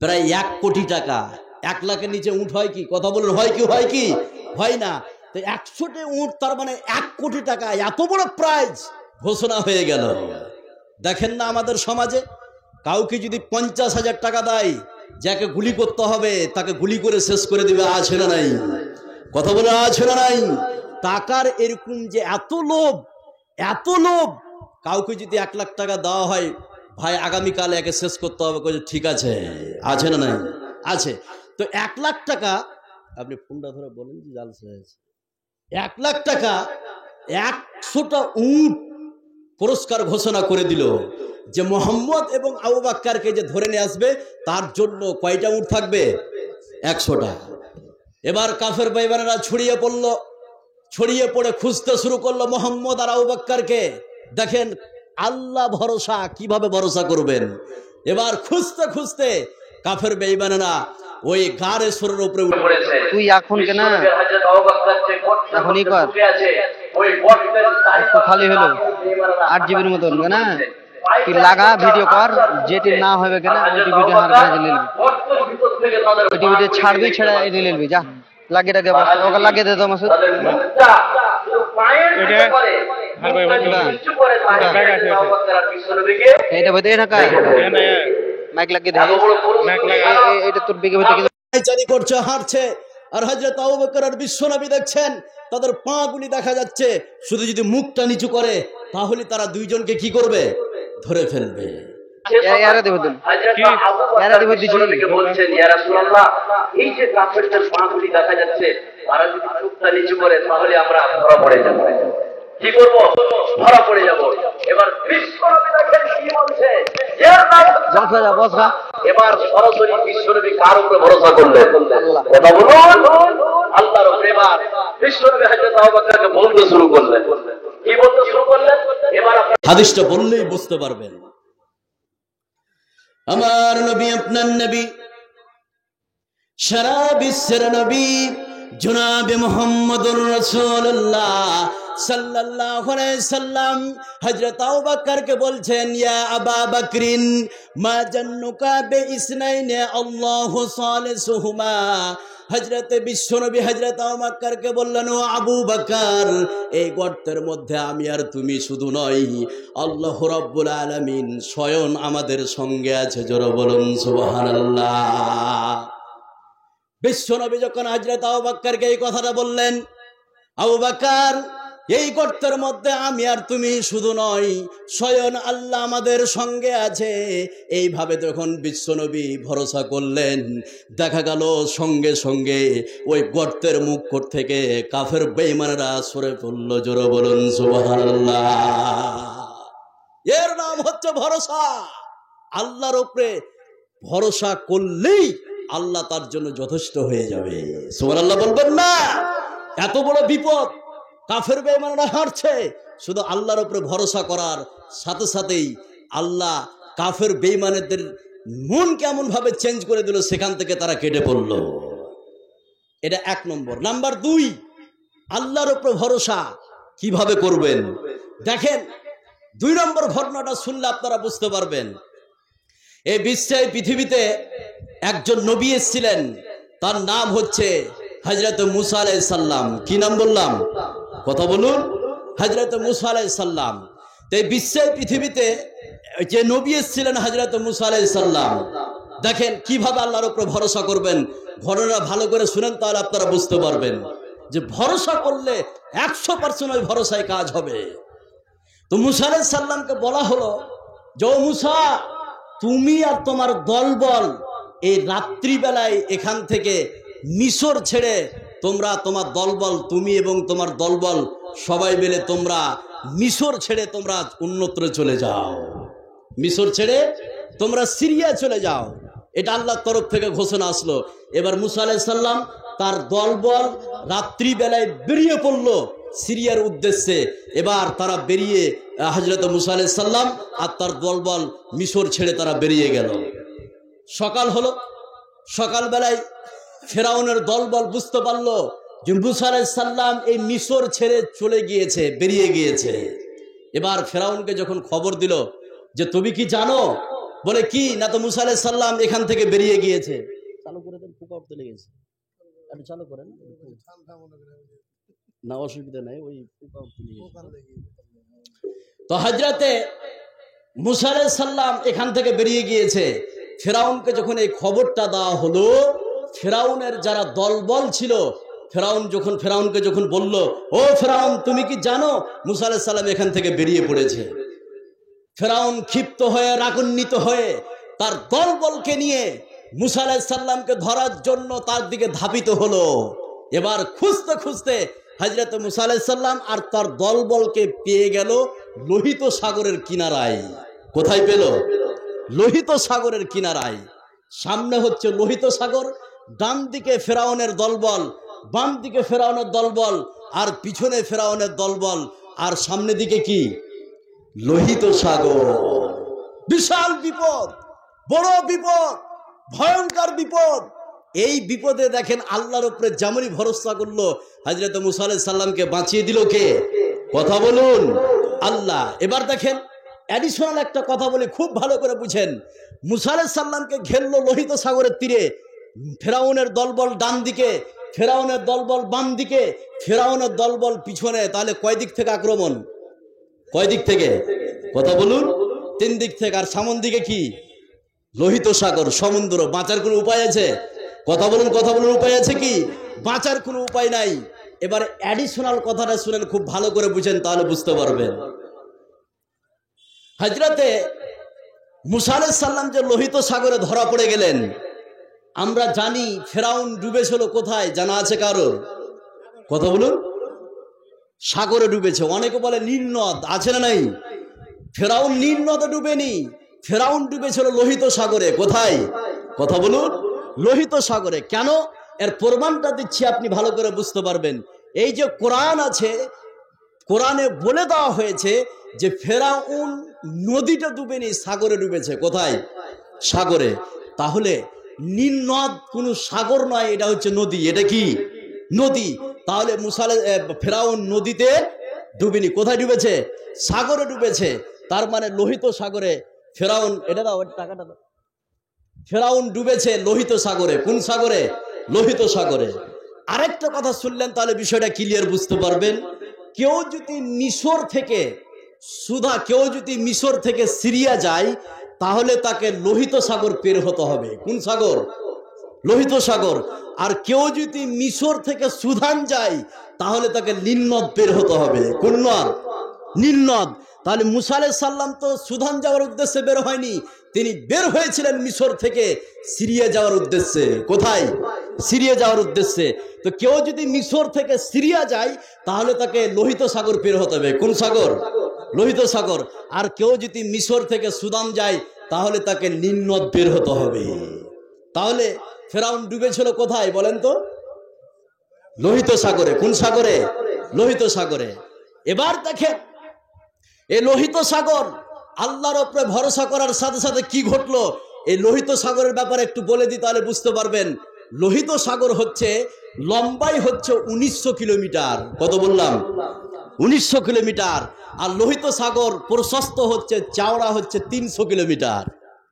প্রায় 1 কোটি টাকা। 1 লাখের নিচে উট হয় কি? কথা বলুন, হয় কি? হয় কি? হয় না। তো 100টি উট তার মানে 1 কোটি টাকা, এত বড় প্রাইজ ঘোষণা হয়ে গেল। দেখেন না আমাদের সমাজে কাউকে যদি 50,000 টাকা দেয়, যাকে গুলি করতে হবে তাকে গুলি করে শেষ করে দিবে, আছে না নাই? কথা বলে, আছে না নাই? টাকার এরকম যে এত লোভ, এত লোভ। কাউকে যদি 1 লাখ টাকা দেওয়া হয়, ভাই আগামীকাল একে শেষ করতে হবে, ঠিক আছে, আছে না নাই? আছে। তো 1 লাখ টাকা, আপনি ফোনটা ধরে বলেন যে জালসা হয়েছে, 1 লাখ টাকা 100টা উট পুরস্কার ঘোষণা করে দিল যে মোহাম্মদ এবং আবু বকরকে যে ধরে নিয়ে আসবে তার জন্য কয়টা উট থাকবে? 100টা। এবার কাফের বেঈমানেরা ছড়িয়ে পড়ল, ছড়িয়ে পড়ে খুঁজতে শুরু করলো মোহাম্মদ আর আবু বকরকে। দেখেন আল্লাহ ভরসা, কিভাবে ভরসা করবেন? এবার খুঁজতে খুঁজতে কাফের বেঈমানেরা ওই গারে সোরের উপরে উঠে পড়েছে। তুই এখন কেন এখনই কর, একটু খালি হলো 8 জিবির মতন না, তুই লাগা ভিডিও কর, যেটি না হবে কেন ওইটি ভিডিও হার কাজে নিলবি, ওইটি ভিডিও ছাড়বি, ছেড়ে এটি নিলবি, যা লাগিয়ে রাখে ওকে লাগিয়ে দে তো মাসুদ। এটা ভেতরে ঢাকা মাইক লাগিয়ে দে, এটা তোর বিগে ভেতরে জারি করছে, হাঁটছে। আর হযরত আবু বকর আর বিশ্বনবী দেখছেন তাদের পা গুলি দেখা যাচ্ছে, শুধু যদি মুখটা নিচু করে তাহলে তারা দুইজনকে কি করবে? ধরে ফেলবে। বলছেন ইয়া রাসূলুল্লাহ, এই যে কাফেরদের পা গুলি দেখা যাচ্ছে, তারা যদি মুখটা নিচু করে তাহলে আমরা ধরা পড়ে যাব। কি করব? ধরা পড়ে যাব। এবার বিশ্বনবী দেখেন কি বলছে, এবার সরাসরি বিশ্বনবী কার উপরে ভরসা করলেন? কথা বলুন, আল্লাহর উপরে। এবার বিশ্বনবী হযরত আবু বকরকে বলতে শুরু করলেন। কি বলতে শুরু করলেন? এবার হাদিসটা বললেই বুঝতে পারবেন। আমার নবী, আপনার নবী, সারা বিশ্বের নবী জনাবে মুহাম্মদুর রাসূলুল্লাহ সাল্লাল্লাহু আলাইহি সাল্লাম হযরত আবু বকরকে বলছেন, ইয়া আবা বকরিন মা জান্নুকা বিইসনাইনি আল্লাহু সালিসুহুমা। হযরত বিশ্বনবী হযরত আবু বকরকে বললেন, ও আবু বকর, এই গর্তের মধ্যে আমি আর তুমি শুধু নই, আল্লাহ রাব্বুল আলামিন স্বয়ং আমাদের সঙ্গে আছে। জোরে বলুন সুবহানাল্লাহ। বিশ্বনবী যখন হযরত আবু বকরকে এই কথাটা বললেন, আবু বকর, এই গর্তের মধ্যে আমি আর তুমি শুধু নয়, স্বয়ং আল্লাহ আমাদের সঙ্গে আছে। এইভাবে যখন বিশ্বনবী ভরসা করলেন, দেখা গেল সঙ্গে সঙ্গে ওই গর্তের মুখ থেকে কাফের বেঈমানেরা সরে পড়ল। জোরে বলুন সুবহানাল্লাহ। এর নাম হচ্ছে ভরসা। আল্লাহর উপরে ভরসা করলেই আল্লাহ তার জন্য যথেষ্ট হয়ে যাবে। সুবহানাল্লাহ বলবেন না? এত বড় বিপদ, কাফের বেঈমানরা হারছে, শুধু আল্লাহর উপরে ভরসা করার সাথে সাথেই আল্লাহ কাফের বেঈমানদের মন কেমন ভাবে চেঞ্জ করে দিল, সেখান থেকে তারা কেটে পড়ল। এটা 1 নম্বর। নাম্বার 2, আল্লাহর উপরে ভরসা কিভাবে করবেন দেখেন। 2 নম্বর ঘটনাটা শুনলে আপনারা বুঝতে পারবেন। এই বিশ্বে, পৃথিবীতে একজন নবী এসেছিলেন, তার নাম হচ্ছে হযরত মুসা আলাইহিস সালাম। কি নাম বললাম? কথা বলুন। হযরত মুসা আলাইহিস সালাম। তো এই বিশ্বে, পৃথিবীতে যে নবী এসেছিলেন হযরত মুসা আলাইহিস সালাম, দেখেন কিভাবে আল্লাহর উপরে ভরসা করবেন। ঘটনা ভালো করে শুনেন, তাহলে আপনারা বুঝতে পারবেন যে ভরসা করলে 100% ওই ভরসায় কাজ হবে। তো মুসা আলাইহিস সালামকে বলা হলো যে, ও মুসা, তুমি আর তোমার দলবল এই রাত্রিবেলায় এখান থেকে মিশর ছেড়ে তোমরা, তোমার দলবল, তুমি এবং তোমার দলবল সবাই মিলে তোমরা মিশর ছেড়ে তোমরা অন্যত্রে চলে যাও। মিশর ছেড়ে তোমরা সিরিয়া চলে যাও। এটা আল্লাহর তরফ থেকে ঘোষণা আসলো। এবার মুসা আলাইহিস সালাম তার দলবল রাত্রিবেলায় বেরিয়ে পড়ল সিরিয়ার উদ্দেশ্যে। এবার তারা বেরিয়ে, হযরত মুসা আলাইহিস সালাম আর তার দলবল মিশর ছেড়ে তারা বেরিয়ে গেল। সকাল হলো। সকালবেলায় ফেরাউনের দলবল বুঝতে পারলো যে মুসা আলাইহিস সালাম এই মিশর ছেড়ে চলে গিয়েছে, বেরিয়ে গিয়েছে। এবার ফেরাউনকে যখন খবর দিল যে তুমি কি জানো, বলে কি না, তো মুসা আলাইহিস সালাম এখান থেকে বেরিয়ে গিয়েছে। চালু করে দেন, ফুকা উঠতে লেগেছে, একটু চালু করেন না, অসুবিধা নাই, ওই ফুকা উঠতে লেগেছে। তো হযরতে মুসা আলাইহিস সালাম এখান থেকে বেরিয়ে গিয়েছে। ফেরাউনকে যখন এই খবরটা দেওয়া হলো, ফেরাউনের যারা দলবল ছিল, ফেরাউনকে যখন বলল, ও ফেরাউন, তুমি কি জানো মুসা আলাইহিস সালাম এখান থেকে বেরিয়ে পড়েছে। ফেরাউন ক্ষিপ্ত হয়ে, রাগান্বিত হয়ে তার দলবলকে নিয়ে মুসা আলাইহিস সালামকে ধরার জন্য তার দিকে ধাবিত হলো। এবার খুঁজতে খুঁজতে হযরত মুসা আলাইহিস সালাম আর তার দলবলকে পেয়ে গেল লোহিত সাগরের কিনারায়। কোথায় পেল? লোহিত সাগরের কিনারায়। সামনে হচ্ছে লোহিত সাগর, ডান দিকে ফেরাউনের দলবল, বাম দিকে ফেরাউনের দলবল, আর পিছনে ফেরাউনের দলবল, আর সামনে দিকে কি? লোহিত সাগর। বিশাল বিপদ, বড় বিপদ, ভয়ঙ্কর বিপদ। এই বিপদে দেখেন আল্লাহর উপরে যেমনই ভরসা করলো, হযরত মুসা আলাইহিস সালামকে বাঁচিয়ে দিল কে? কথা বলুন, আল্লাহ। এবার দেখেন অ্যাডিশনাল একটা কথা বলে খুব ভালো করে বুঝেন। মুসা আলাইহিস সালামকে ঘেরলো লোহিত সাগরের তীরে, ফেরাউনের দলবল ডান দিকে, ফেরাউনের দলবল বাম দিকে, ফেরাউনের দলবল পিছনে। তাহলে কয় দিক থেকে আক্রমণ? কয় দিক থেকে? কথা বলুন। 3 দিক থেকে। আর সামন দিকে কি? লোহিত সাগর, সমুদ্র। বাঁচার কোনো উপায় আছে? কথা বলুন, কথা বলুন, উপায় আছে কি? বাঁচার কোনো উপায় নাই। এবার অ্যাডিশনাল কথাটা শুনেন, খুব ভালো করে বুঝেন, তাহলে বুঝতে পারবেন। হযরতে মুসা আলাইহিস সালাম যে লোহিত সাগরে ধরা পড়ে গেলেন, আমরা জানি ফেরাউন ডুবেছিল কোথায়, জানা আছে কারোর? কথা বলুন। সাগরে ডুবেছে। অনেকে বলে নীল নদ, আছে না নাই? ফেরাউন নীল নদে ডুবেনি, ফেরাউন ডুবেছিল লোহিত সাগরে। কোথায়? কথা বলুন। লোহিত সাগরে। কেন? এর প্রমাণটা দিচ্ছি, আপনি ভালো করে বুঝতে পারবেন। এই যে কোরআন আছে, কোরআনে বলে দেওয়া হয়েছে যে ফেরাউন নদীটা ডুবেনি, সাগরে ডুবেছে। কোথায়? সাগরে। তাহলে নীল নদ কোনো সাগর নয়, এটা হচ্ছে নদী। এটা কি? নদী। তাহলে ফেরাউন নদীতে ডুবেনি, কোথায় ডুবেছে? সাগরে ডুবেছে। তার মানে লোহিত সাগরে ফেরাউন, এটা দাও, টাকাটা দাও। ফেরাউন ডুবেছে লোহিত সাগরে। কোন সাগরে? লোহিত সাগরে। আরেকটা কথা শুনলেন, তাহলে বিষয়টা ক্লিয়ার বুঝতে পারবেন। কেউ যদি মিশর থেকে সিরিয়া যায়, তাহলে তাকে লোহিত সাগর পের হতে হবে। কোন সাগর? লোহিত সাগর। আর কেউ যদি মিশর থেকে সুদান যায়, তাহলে তাকে নীল নদ পের হতে হবে। কোন নদ? নীল নদ। তাহলে মুসা আলাইহিস সালাম তো সুদান যাওয়ার উদ্দেশ্যে বের হয়নি, তিনি বের হয়েছিলেন মিশর থেকে সিরিয়া যাওয়ার উদ্দেশ্যে। কোথায়? সিরিয়া যাওয়ার উদ্দেশ্যে। তো কেউ যদি মিশর থেকে সিরিয়া যায়, তাহলে তাকে লোহিত সাগর পের হতে হবে। কোন সাগর? লোহিত সাগর। আর কেউ যদি মিশর থেকে সুদান যায়, তাহলে তাকে নিম্নত বের হতে হবে। তাহলে ফেরাউন ডুবেছিল কোথায় বলেন তো? লোহিত সাগরে। কোন সাগরে? লোহিত সাগরে। এবার দেখেন এই লোহিত সাগর, আল্লাহর উপরে ভরসা করার সাথে সাথে কি ঘটলো এই লোহিত সাগরের ব্যাপারে একটু বলে দিই, তাহলে বুঝতে পারবেন। লোহিত সাগর হচ্ছে লম্বাই হচ্ছে 1900 কিলোমিটার। কত বললাম? 1900 কিলোমিটার। আর লোহিত সাগর প্রশস্ত হচ্ছে, চওড়া হচ্ছে 300 কিলোমিটার।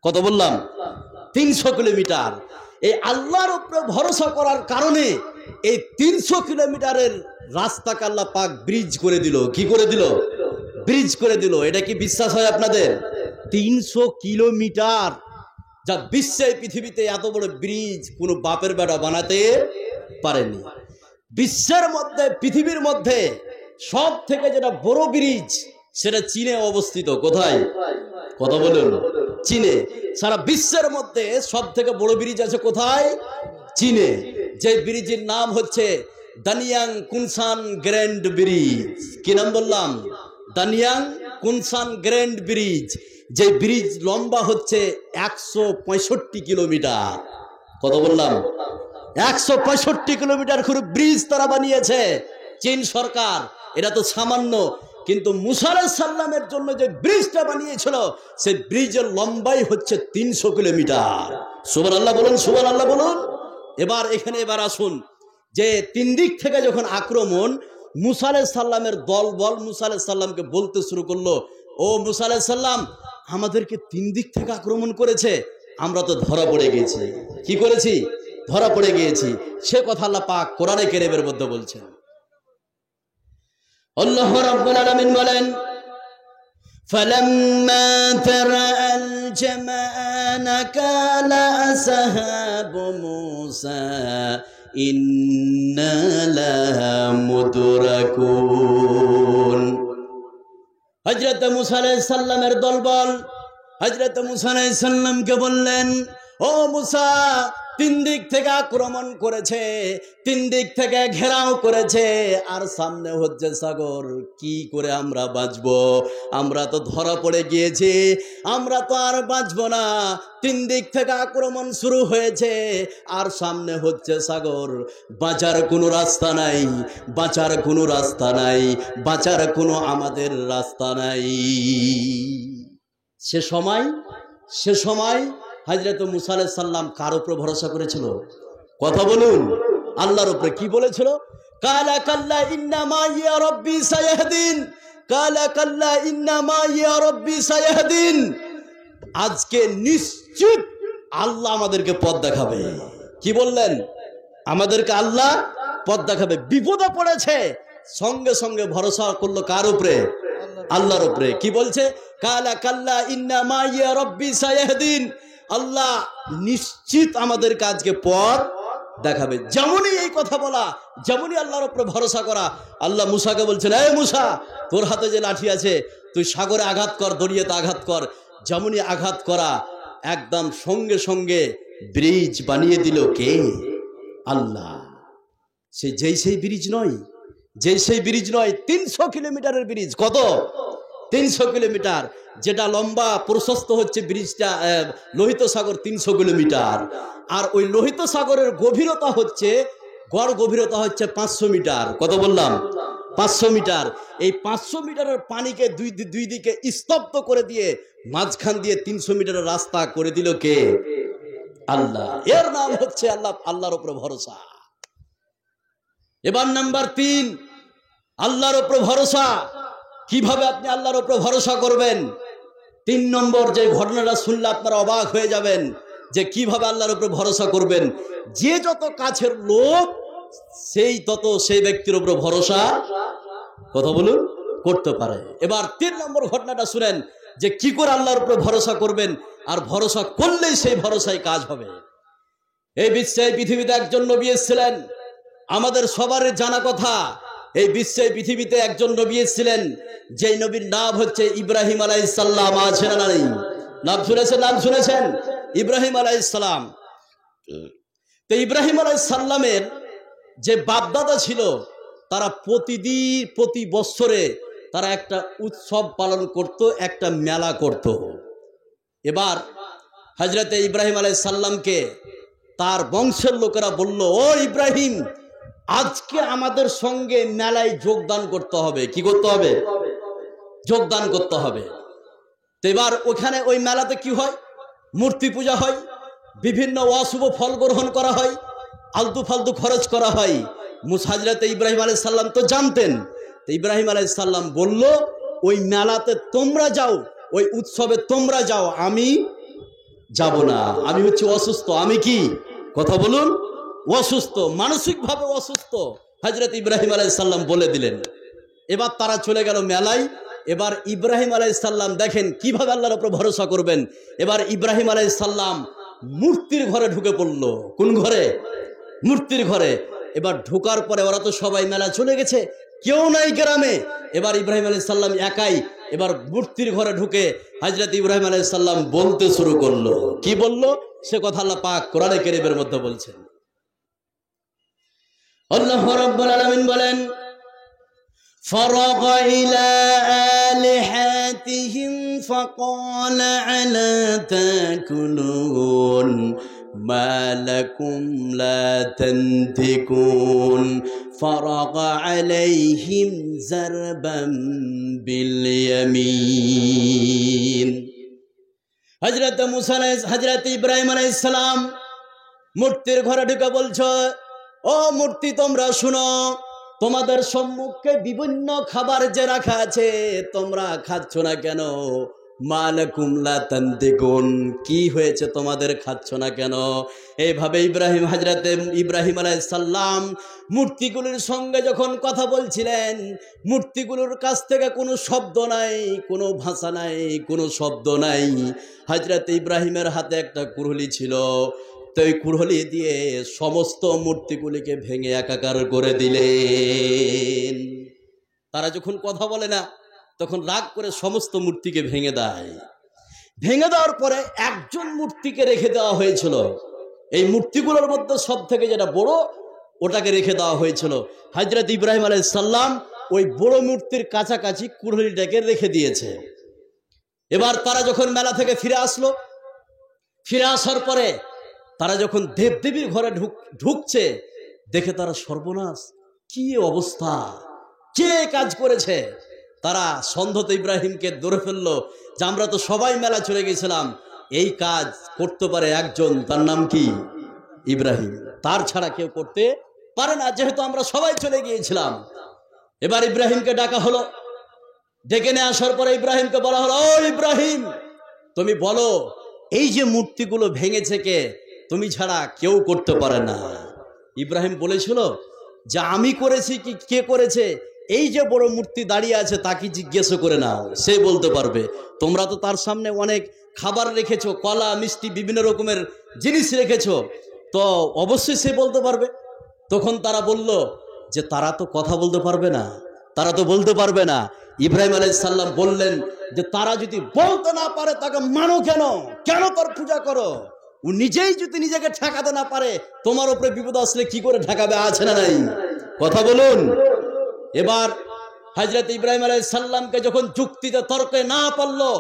কত বললাম? 300 কিলোমিটার। এই আল্লাহর উপরে ভরসা করার কারণে এই 300 কিলোমিটারের রাস্তাকে আল্লাহ পাক ব্রিজ করে দিল। কি করে দিল? ব্রিজ করে দিল। এটা কি বিশ্বাস হয় আপনাদের? 300 কিলোমিটার, যা বিশ্বে পৃথিবীতে এত বড় ব্রিজ কোন বাপের বেটা বানাতে পারেনি। বিশ্বের মধ্যে, পৃথিবীর মধ্যে সব থেকে যেটা বড় ব্রিজ সেটা চীনে অবস্থিত। কোথায়? কথা বলুন। চীনে। সারা বিশ্বের মধ্যে সব থেকে বড় ব্রিজ আছে কোথায়? চীনে। যে ব্রিজের নাম হচ্ছে দানিয়াং কুনসান গ্র্যান্ড ব্রিজ। কি নাম বললাম? দানিয়াং কুনসান গ্র্যান্ড ব্রিজ। যে ব্রিজ লম্বা হচ্ছে 165 কিলোমিটার। কত বললাম? 165 কিলোমিটার করে ব্রিজ তারা বানিয়েছে চীন সরকার। এটা তো সামান্য, কিন্তু মুসা আলাইহিস সালামের জন্য যে ব্রিজটা বানিয়েছিল সেই ব্রিজের লম্বাই হচ্ছে 300 কিলোমিটার। সুবহানাল্লাহ বলুন, সুবহানাল্লাহ বলুন। এবার এবার আসুন, যে তিন দিক থেকে যখন আক্রমণ, মুসা আলাইহিস সালামের দল বল মুসা আলাইহিস সালামকে বলতে শুরু করলো, ও মুসা আলাইহিস সালাম, আমাদেরকে তিন দিক থেকে আক্রমণ করেছে, আমরা তো ধরা পড়ে গেছি। কি করেছি? ধরা পড়ে গিয়েছি। সে কথা আল্লাহ পাক কোরআনে কারীমের মধ্যে বলছেন। আল্লাহ রাব্বুল আলামিন বলেন, فَلَمَّا تَرَأَى الْجَمْعَانِ قَالَ أَصْحَابُ مُوسَى إِنَّا لَمُدْرَكُونَ। হযরত মুসা আলাইহিস সালামের দলবল হযরত মুসা আলাইহিস সালামকে বললেন, ও মুসা, তিন দিক থেকে আক্রমণ করেছে, তিন দিক থেকে ঘেরাও করেছে, আর সামনে হচ্ছে সাগর। কি করে আমরা বাঁচবো? আমরা তো ধরা পড়ে গিয়েছি, আমরা তো আর বাঁচবো না। তিন দিক থেকে আক্রমণ শুরু হয়েছে আর সামনে হচ্ছে সাগর। বাঁচার কোনো রাস্তা নাই, বাঁচার কোনো রাস্তা নাই, বাঁচার কোনো আমাদের রাস্তা নাই। সে সময় হযরত মুসা আলাইহিস সালাম কার উপরে ভরসা করেছিল? কথা বলুন। আল্লাহর উপরে। কি বলেছিল? কালা কাল্লা ইন্না মাইয়া রাব্বি সায়াহদিন, কালা কাল্লা ইন্না মাইয়া রাব্বি সায়াহদিন। আজকে নিশ্চিত আল্লাহ আমাদেরকে পথ দেখাবে। কি বললেন? আমাদেরকে আল্লাহ পথ দেখাবে। বিপদে পড়েছে, সঙ্গে সঙ্গে ভরসা করলো কার উপরে? আল্লাহর উপরে। কি বলছে? কালা কাল্লা ইন্না মাইয়া রাব্বি সায়াহদিন। আল্লাহ নিশ্চিত আমাদের কাজকে পথ দেখাবে। যেমনই এই কথা বলা, যেমনই আল্লাহর উপরে ভরসা করা, আল্লাহ মুসাকে বলছেন, এই মুসা, তোর হাতে যে লাঠি আছে তুই সাগরে আঘাত কর, দরিয়াতে আঘাত কর। যেমনই আঘাত করা, একদম সঙ্গে সঙ্গে ব্রিজ বানিয়ে দিল কে? আল্লাহ। সেই ব্রিজ নয়, সেই ব্রিজ নয়, 300 কিলোমিটারের ব্রিজ। কত? 300 কিলোমিটার। যেটা লম্বা প্রশস্ত হচ্ছে ব্রিজটা, লোহিত সাগর 300 কিলোমিটার। আর ওই লোহিত সাগরের গভীরতা হচ্ছে, গড় গভীরতা হচ্ছে 500 মিটার। কত বললাম? 500 মিটার। এই 500 মিটারের পানিকে দুই দিকে স্তব্ধ করে দিয়ে মাঝখান দিয়ে 300 মিটারের রাস্তা করে দিল কে? আল্লাহ। এর নাম হচ্ছে আল্লাহর উপরে ভরসা। এবার নাম্বার 3, আল্লাহর উপরে ভরসা। কিভাবে আপনি আল্লাহর উপরে ভরসা করবেন? 3 নম্বর যে ঘটনাটা শুনলে আপনারা অবাক হয়ে যাবেন যে কিভাবে আল্লাহর উপরে ভরসা করবেন। যে যত কাছের লোক সেই ব্যক্তির উপরে ভরসা, কথা বলুন, করতে পারে। এবার 3 নম্বর ঘটনাটা শুনেন যে কি করে আল্লাহর উপরে ভরসা করবেন, আর ভরসা করলেই সেই ভরসায় কাজ হবে। এই বিশ্বে পৃথিবীতে একজন নবী এসেছিলেন, আমাদের সবার জানা কথা। এই বিশ্বে পৃথিবীতে একজন নবী এসেছিলেন, যেই নবীর নাম হচ্ছে ইব্রাহিম আলাইহিস সালাম। আছেন না নাই? নাম শুনেছেন? ইব্রাহিম আলাইহিস সালাম। তো ইব্রাহিম আলাইহিস সালামের যে বাপদাদা ছিল, তারা প্রতি বছরে তারা একটা উৎসব পালন করত, একটা মেলা করত। এবার হযরতে ইব্রাহিম আলাইহিস সালামকে তার বংশের লোকেরা বলল, ও ইব্রাহিম, আজকে আমাদের সঙ্গে মেলায় যোগদান করতে হবে। কি করতে হবে? যোগদান করতে হবে। তো এবার ওখানে ওই মেলাতে কি হয়? মূর্তি পূজা হয়, বিভিন্ন অশুভ ফল গ্রহণ করা হয়, আলতু ফালতু খরচ করা হয়। হযরতে ইব্রাহিম আলাইহিস সালাম তো জানতেন। তো ইব্রাহিম আলাইহিস সালাম বলল, ওই মেলাতে তোমরা যাও, ওই উৎসবে তোমরা যাও, আমি যাব না, আমি হচ্ছে অসুস্থ। আমি কি? কথা বলুন। অসুস্থ, মানসিকভাবে অসুস্থ, হযরত ইব্রাহিম আলাইহিস সালাম বলে দিলেন। এবার তারা চলে গেল মেলায়। এবার ইব্রাহিম আলাইহিস সালাম দেখেন কিভাবে আল্লাহর উপর ভরসা করবেন। এবার ইব্রাহিম আলাইহিস সালাম মূর্তির ঘরে ঢুকে পড়ল। কোন ঘরে? মূর্তির ঘরে। এবার ঢোকার পরে ওরা তো সবাই মেলা চলে গেছে, কেউ নাই গ্রামে। এবার ইব্রাহিম আলাইহিস সালাম একাই এবার মূর্তির ঘরে ঢুকে হযরত ইব্রাহিম আলাইহিস সালাম বলতে শুরু করলো। কি বলল সে কথা আল্লাহ পাক কোরআনে কারীমের মধ্যে বলছেন। আল্লাহ রাব্বুল আলামিন বলেন, فرغ إلى آلهتهم فقال ألا تأكلون ما لكم لا تنطقون فرغ عليهم ضربا باليمين। হযরত মুসা হযরত ইব্রাহিম আলাইহিস সালাম মূর্তির ঘরে ঢুকে বলছো, ও মূর্তি তোমরা শুনো, তোমাদের সম্মুখে বিভিন্ন খাবার যে রাখা আছে তোমরা খাচ্ছ না কেন? মালাকুম লা তানতিকুন, কি হয়েছে তোমাদের খাচ্ছ না কেন? এইভাবে হযরতে ইব্রাহিম আলাইহিস সালাম মূর্তিগুলোর সঙ্গে যখন কথা বলছিলেন, মূর্তিগুলোর কাছ থেকে কোনো শব্দ নাই, কোনো ভাষা নাই, কোনো শব্দ নাই। হযরতে ইব্রাহিমের হাতে একটা কুড়ুলি ছিল, তো ওই কুড়ুলি দিয়ে সমস্ত মূর্তিগুলিকে ভেঙে একাকার করে দিলেন। তারা যখন কথা বলে না তখন রাগ করে সমস্ত মূর্তিকে ভেঙে দেয়। ভেঙে দেওয়ার পরে একজন মূর্তিকে রেখে দেওয়া হয়েছিল। এই মূর্তিগুলোর মধ্যে সব থেকে যেটা বড় ওটাকে রেখে দেওয়া হয়েছিল। হযরত ইব্রাহিম আলাইহিস সালাম ওই বড় মূর্তির কাছাকাছি কুড়ুলিটাকে রেখে দিয়েছে। এবার তারা যখন মেলা থেকে ফিরে আসলো, ফিরে আসার পরে তারা যখন দেবদেবীর ঘরে ঢুকছে, দেখে তারা সর্বনাশ, কি অবস্থা, কে কাজ করেছে। তারা সন্ধ্যতে ইব্রাহিমকে ধরে ফেললো যে আমরা তো সবাই মেলা চলে গেছিলাম, এই কাজ করতে পারে একজন, তার নাম কি? ইব্রাহিম। তার ছাড়া কেউ করতে পারে না, যেহেতু আমরা সবাই চলে গিয়েছিলাম। এবার ইব্রাহিমকে ডাকা হলো। ডেকে নিয়ে আসার পরে ইব্রাহিমকে বলা হলো, ও ইব্রাহিম, তুমি বলো এই যে মূর্তিগুলো ভেঙেছে কে? তুমি ছাড়া কেউ করতে পারে না। ইব্রাহিম বলেছিল যে আমি করেছি কি কে করেছে, এই যে বড় মূর্তি দাঁড়িয়ে আছে তাকে জিজ্ঞেস করে নাও, সে বলতে পারবে। তোমরা তো তার সামনে অনেক খাবার রেখেছো, কলা মিষ্টি বিভিন্ন রকমের জিনিস রেখেছো, তো অবশ্যই সে বলতে পারবে। তখন তারা বলল যে তারা তো কথা বলতে পারবে না, তারা তো বলতে পারবে না। ইব্রাহিম আলাইহিস সালাম বললেন যে তারা যদি বলতে না পারে তাকে মানো কেন, কেন তার পূজা করো? ও নিজেই যদি নিজেকে ঠেকাতে না পারে, তোমার উপরে বিপদ আসলে কি করে ঠেকাবে? আছে না নাই? কথা বলুন। এবার হযরত ইব্রাহিম আলাইহিস সালামকে যখন যুক্তিতে তর্কে না পারলো,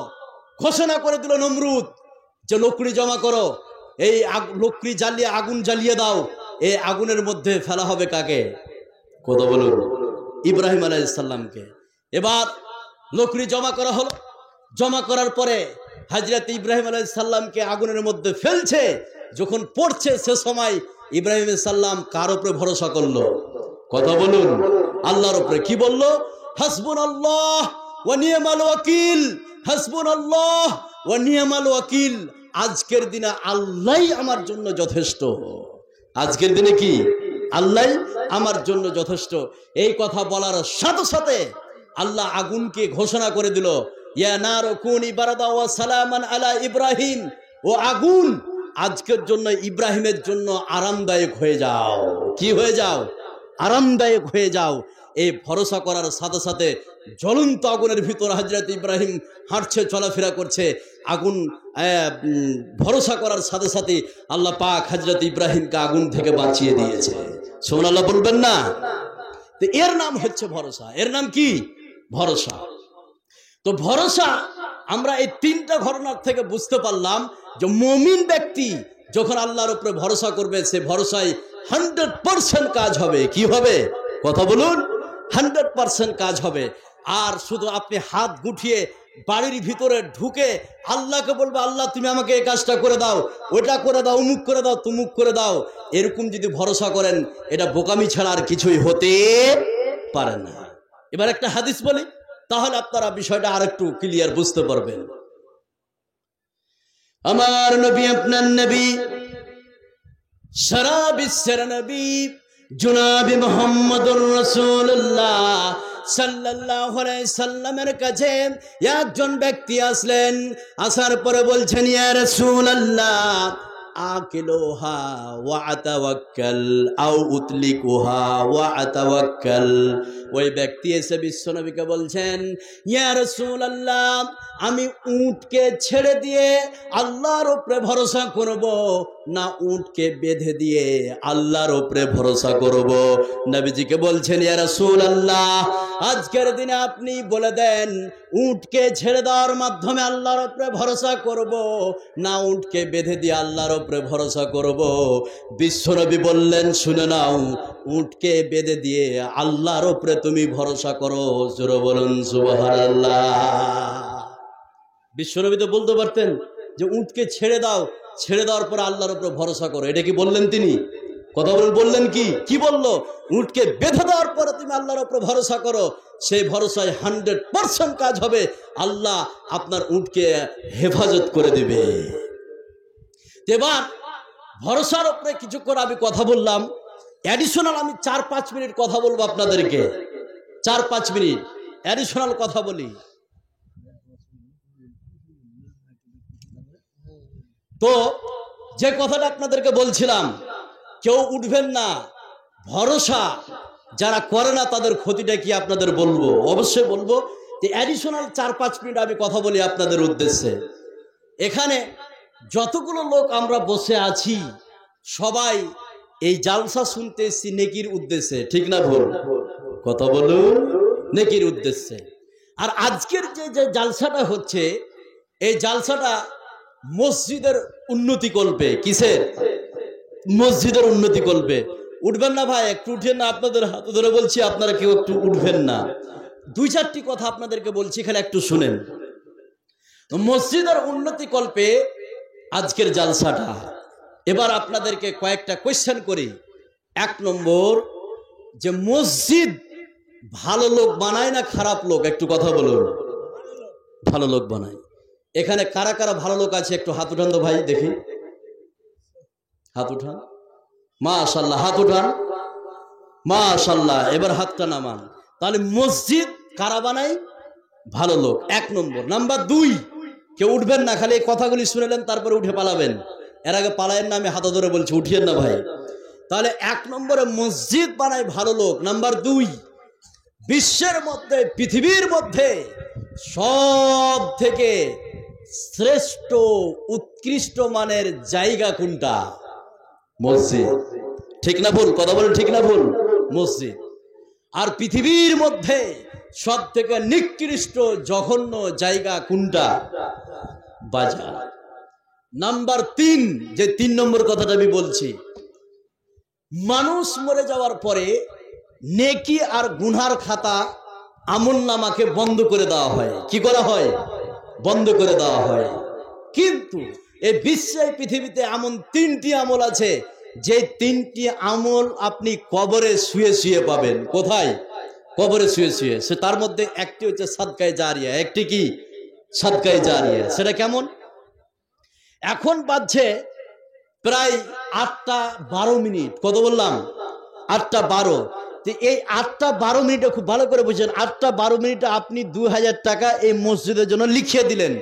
ঘোষণা করে দিল নমরুদ যে লকড়ি জমা করো, এই লকড়ি জ্বালিয়ে আগুন জ্বালিয়ে দাও, এই আগুনের মধ্যে ফেলা হবে কাকে? কথা বলুন। ইব্রাহিম আলাইহিস সালামকে। এবার লকড়ি জমা করা হলো। জমা করার পরে হযরত ইব্রাহিম আলাইহিস সালামকে আগুনের মধ্যে ফেলছে, যখন পড়ছে সে সময় ইব্রাহিম আলাইহিস সালাম কার উপরে ভরসা করলো? কথা বলুন। আল্লাহর উপরে। কি বললো? হাসবুনাল্লাহ ওয়া নি'মাল ওয়াকিল, হাসবুনাল্লাহ ওয়া নি'মাল ওয়াকিল। আজকের দিনে আল্লাহই আমার জন্য যথেষ্ট। আজকের দিনে কি? আল্লাহই আমার জন্য যথেষ্ট। এই কথা বলার সাথে সাথে আল্লাহ আগুনকে ঘোষণা করে দিল, ইয়া নারু কুনি বারাদা ওয়া সালামান আলা ইব্রাহিম, ও আগুন আজকের জন্য ইব্রাহিমের জন্য আরামদায়ক হয়ে যাও। কি হয়ে যাও? আরামদায়ক হয়ে যাও। এই ভরসা করার সাথে সাথে জ্বলন্ত আগুনের ভিতর হযরত ইব্রাহিম হাঁটছে, চলাফেরা করছে। আগুন ভরসা করার সাথে সাথে আল্লাহ পাক হযরত ইব্রাহিমকে আগুন থেকে বাঁচিয়ে দিয়েছে। সুবহানাল্লাহ বলবেন না? তো এর নাম হচ্ছে ভরসা। এর নাম কি? ভরসা। তো ভরসা আমরা এই তিনটা ঘটনার থেকে বুঝতে পারলাম যে মুমিন ব্যক্তি যখন আল্লাহর উপরে ভরসা করবে, সে ভরসায় 100% কাজ হবে। কি হবে? কথা বলুন। 100% কাজ হবে। আর শুধু আপনি হাত গুটিয়ে বাড়ির ভিতরে ঢুকে আল্লাহকে বলবে, আল্লাহ তুমি আমাকে এই কাজটা করে দাও, ওটা করে দাও, অমুক করে দাও, তুমুক করে দাও, এরকম যদি ভরসা করেন, এটা বোকামি ছাড়া আর কিছুই হতে পারে না। এবার একটা হাদিস বলি, তাহলে আপনারা বিষয়টা আরেকটু ক্লিয়ার বুঝতে পারবেন। আমার নবী, আপনার নবী, সারা বিশ্বের নবী জনাবে মুহাম্মদুর রাসূলুল্লাহ সাল্লাল্লাহু আলাইহি সাল্লামের কাছে একজন ব্যক্তি আসলেন। আসার পরে বলছেন, ইয়া রাসূলুল্লাহ আকিলুহা ওয়া আতাওয়াক্কাল আও উতলিকুহা ওয়া আতাওয়াক্কাল। ওই ব্যক্তি এসে বিশ্বনবীকে বলছেন, ইয়া রাসূলুল্লাহ আমি উটকে ছেড়ে দিয়ে আল্লাহর উপরে ভরসা করব, না উটকে বেঁধে দিয়ে আল্লাহর উপরে ভরসা করব? নবীজিকে বলছেন, ইয়া রাসূলুল্লাহ আজকের দিনে আপনি বলে দেন, উটকে ছেড়ে দেওয়ার মাধ্যমে আল্লাহর উপরে ভরসা করব, না উটকে বেঁধে দিয়ে আল্লাহর উপরে ভরসা করব? বিশ্বনবী বললেন, শুনে নাও, উটকে বেঁধে দিয়ে আল্লাহর উপরে তুমি ভরসা করো। জোরে বলুন সুবহানাল্লাহ। বিশ্বনবী তো বলতে পারতেন যে উটকে ছেড়ে দাও, ছেড়ে দেওয়ার পর আল্লাহর উপরে ভরসা করো। এটা কি বললেন তিনি? কথা বললেন কি? কি বললো? উটকে বেঁধে দেওয়ার পরে তুমি আল্লাহর উপরে ভরসা করো, সেই ভরসায় 100% কাজ হবে, আল্লাহ আপনার উটকে হেফাজত করে দিবে। এবার ভরসার উপরে কিছুক্ষণ আমি কথা বললাম, অ্যাডিশনাল আমি 4-5 মিনিট কথা বলবো আপনাদেরকে। 4-5 মিনিট অ্যাডিশনাল কথা বলি। তো যে কথাটা আপনাদেরকে বলছিলাম, কেউ উঠবেন না, ভরসা যারা করে না তাদের ক্ষতিটা কি আপনাদের বলবো, অবশ্যই বলবো। যে অ্যাডিশনাল 4-5 মিনিট আমি কথা বলি আপনাদের উদ্দেশ্যে। এখানে যতগুলো লোক আমরা বসে আছি, সবাই এই জালসা শুনতে এসেছি নেকির উদ্দেশ্যে, ঠিক না ভুল? কথা বলুন, নেকির উদ্দেশ্যে। আর আজকের যে জালসাটা হচ্ছে, এই জালসাটা মসজিদের উন্নতি করবে। কিসের? মসজিদের উন্নতি করবে। উঠবেন না ভাই, একটু উঠেন না, আপনাদের হাত ধরে বলছি, আপনারা কেউ একটু উঠবেন না। 2-4টি কথা আপনাদেরকে বলছি, এখানে একটু শুনেন। মসজিদের উন্নতি কল্পে আজকের জালসাটা। এবার আপনাদেরকে কয়েকটা কোয়েশ্চেন করি। 1 নম্বর, যে মসজিদ ভালো লোক বানায় না খারাপ লোক? একটু কথা বলুন। ভালো লোক বানায়। এখানে কারা কারা ভালো লোক আছে একটু হাত উঠান তো ভাই, দেখি হাত উঠান। মাশাআল্লাহ, হাত উঠান। মাশাআল্লাহ, এবার হাতটা নামান। তাহলে মসজিদ কারা বানায়? ভালো লোক, 1 নম্বর। নাম্বার 2, কেউ উঠবেন না, খালি এই কথাগুলি শুনেলেন তারপরে উঠে পালাবেন। এর আগে পালায়েন না, আমি হাত ধরে বলছি, উঠিয়েন না ভাই। তাহলে 1 নম্বরে মসজিদ বানায় ভালো লোক। নাম্বার 2, বিশ্বের মধ্যে, পৃথিবীর মধ্যে সব থেকে শ্রেষ্ঠ উৎকৃষ্ট মানের জায়গা কোনটা? মসজিদ। ঠিক না ভুল? কথা বলেন, ঠিক না ভুল? মসজিদ। আর পৃথিবীর মধ্যে সব থেকে নিকৃষ্ট জঘন্য জায়গা কোনটা? বাজার। নাম্বার 3, যে 3 নম্বর কথাটা আমি বলছি, মানুষ মরে যাওয়ার পরে নেকি আর গুনহার খাতা, আমলনামাকে বন্ধ করে দেওয়া হয়। কি করা হয়? বন্ধ করে দেওয়া হয়। কিন্তু এই বিশ্বে, পৃথিবীতে এমন 3টি আমল আছে, যে 3টি আমল আপনি কবরে শুয়ে শুয়ে পাবেন। কোথায়? কবরে শুয়ে শুয়ে। সে তার মধ্যে একটি হচ্ছে সাদকায়ে জারিয়া। একটি কি? সাদকায়ে জারিয়া। সেটা কেমন? এখন বাজছে প্রায় 8টা 12 মিনিট। কত বললাম? 8টা 12। এই 8টা 12 মিনিটে খুব ভালো করে বুঝছেন, 8টা 12 মিনিটে আপনি 2000 টাকা এই মসজিদের জন্য লিখিয়ে দিলেন।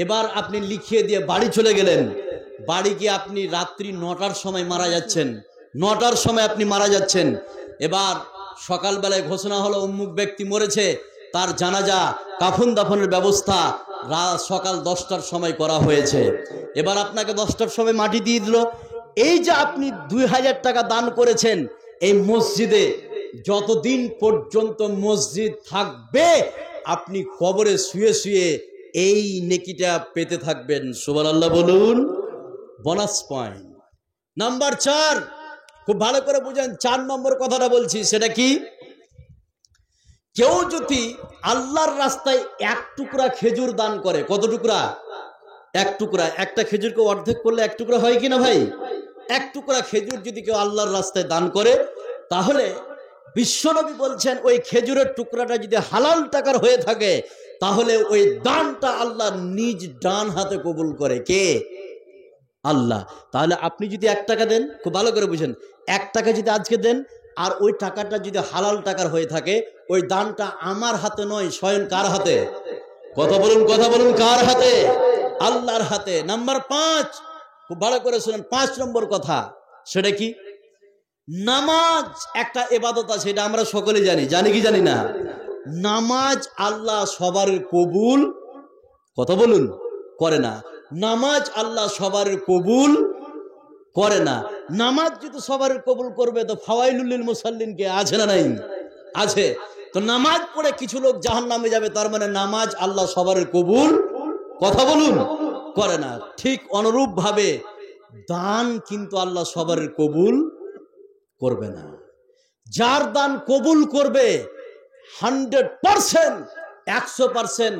এবার আপনি লিখিয়ে দিয়ে বাড়ি চলে গেলেন। বাড়ি গিয়ে আপনি রাত্রি 9টার সময় মারা যাচ্ছেন। 9টার সময় আপনি মারা যাচ্ছেন। এবার সকালবেলায় ঘোষণা হলো অমুক ব্যক্তি মরেছে, তার জানাজা, কাফন দাফনের ব্যবস্থা সকাল 10টার সময় করা হয়েছে। এবার আপনাকে 10টার সময় মাটি দিয়ে দিল। এই যে আপনি 2000 টাকা দান করেছেন, এই মসজিদে যতদিন পর্যন্ত মসজিদ থাকবে, আপনি কবরে শুয়ে শুয়ে এই নেকিটা পেতে থাকবেন। সুবহানাল্লাহ বলুন। বোনাস পয়েন্ট নাম্বার 4, খুব ভালো করে বুঝেন। 4 নম্বর কথাটা বলছি, সেটা কি? কেউ যদি আল্লাহর রাস্তায় 1 টুকরা খেজুর দান করে, কত টুকরা? 1 টুকরা। একটা খেজুরকে অর্ধেক করলে 1 টুকরা হয় কিনা ভাই? 1 টুকরা খেজুর যদি কেউ আল্লাহর রাস্তায় দান করে, তাহলে বিশ্বনবী বলছেন ওই খেজুরের টুকরাটা যদি হালাল টাকার হয়ে থাকে, তাহলে ওই দানটা আল্লাহ নিজ ডান হাতে কবুল করে। কে? আল্লাহ। তাহলে আপনি যদি 1 টাকা দেন, খুব ভালো করে বুঝেন, 1 টাকা যদি আজকে দেন, আর ওই টাকাটা যদি হালাল টাকার হয়ে থাকে, ওই দানটা আমার হাতে নয়, স্বয়ং কার হাতে? কথা বলুন, কথা বলুন, কার হাতে? আল্লাহর হাতে। নাম্বার 5, খুব ভালো করে শুনেন, 5 নম্বর কথা, সেটা কি? নামাজ একটা ইবাদত আছে, এটা আমরা সকলে জানি, জানি কি জানি না? নামাজ আল্লাহ সবার কবুল, কথা বলুন, করে না। নামাজ আল্লাহ সবার কবুল করে না। নামাজ যদি সবার কবুল করবে, তো ফাওয়াইলুল লিল মুসাল্লিন কে আছে না নাই? আছে। তো নামাজ পড়ে কিছু লোক জাহান্নামে যাবে, তার মানে নামাজ আল্লাহ সবার কবুল, কথা বলুন, করে না। ঠিক অনুরূপ ভাবে দান কিন্তু আল্লাহ সবার কবুল করবে না। যার দান কবুল করবে 100%, 100%,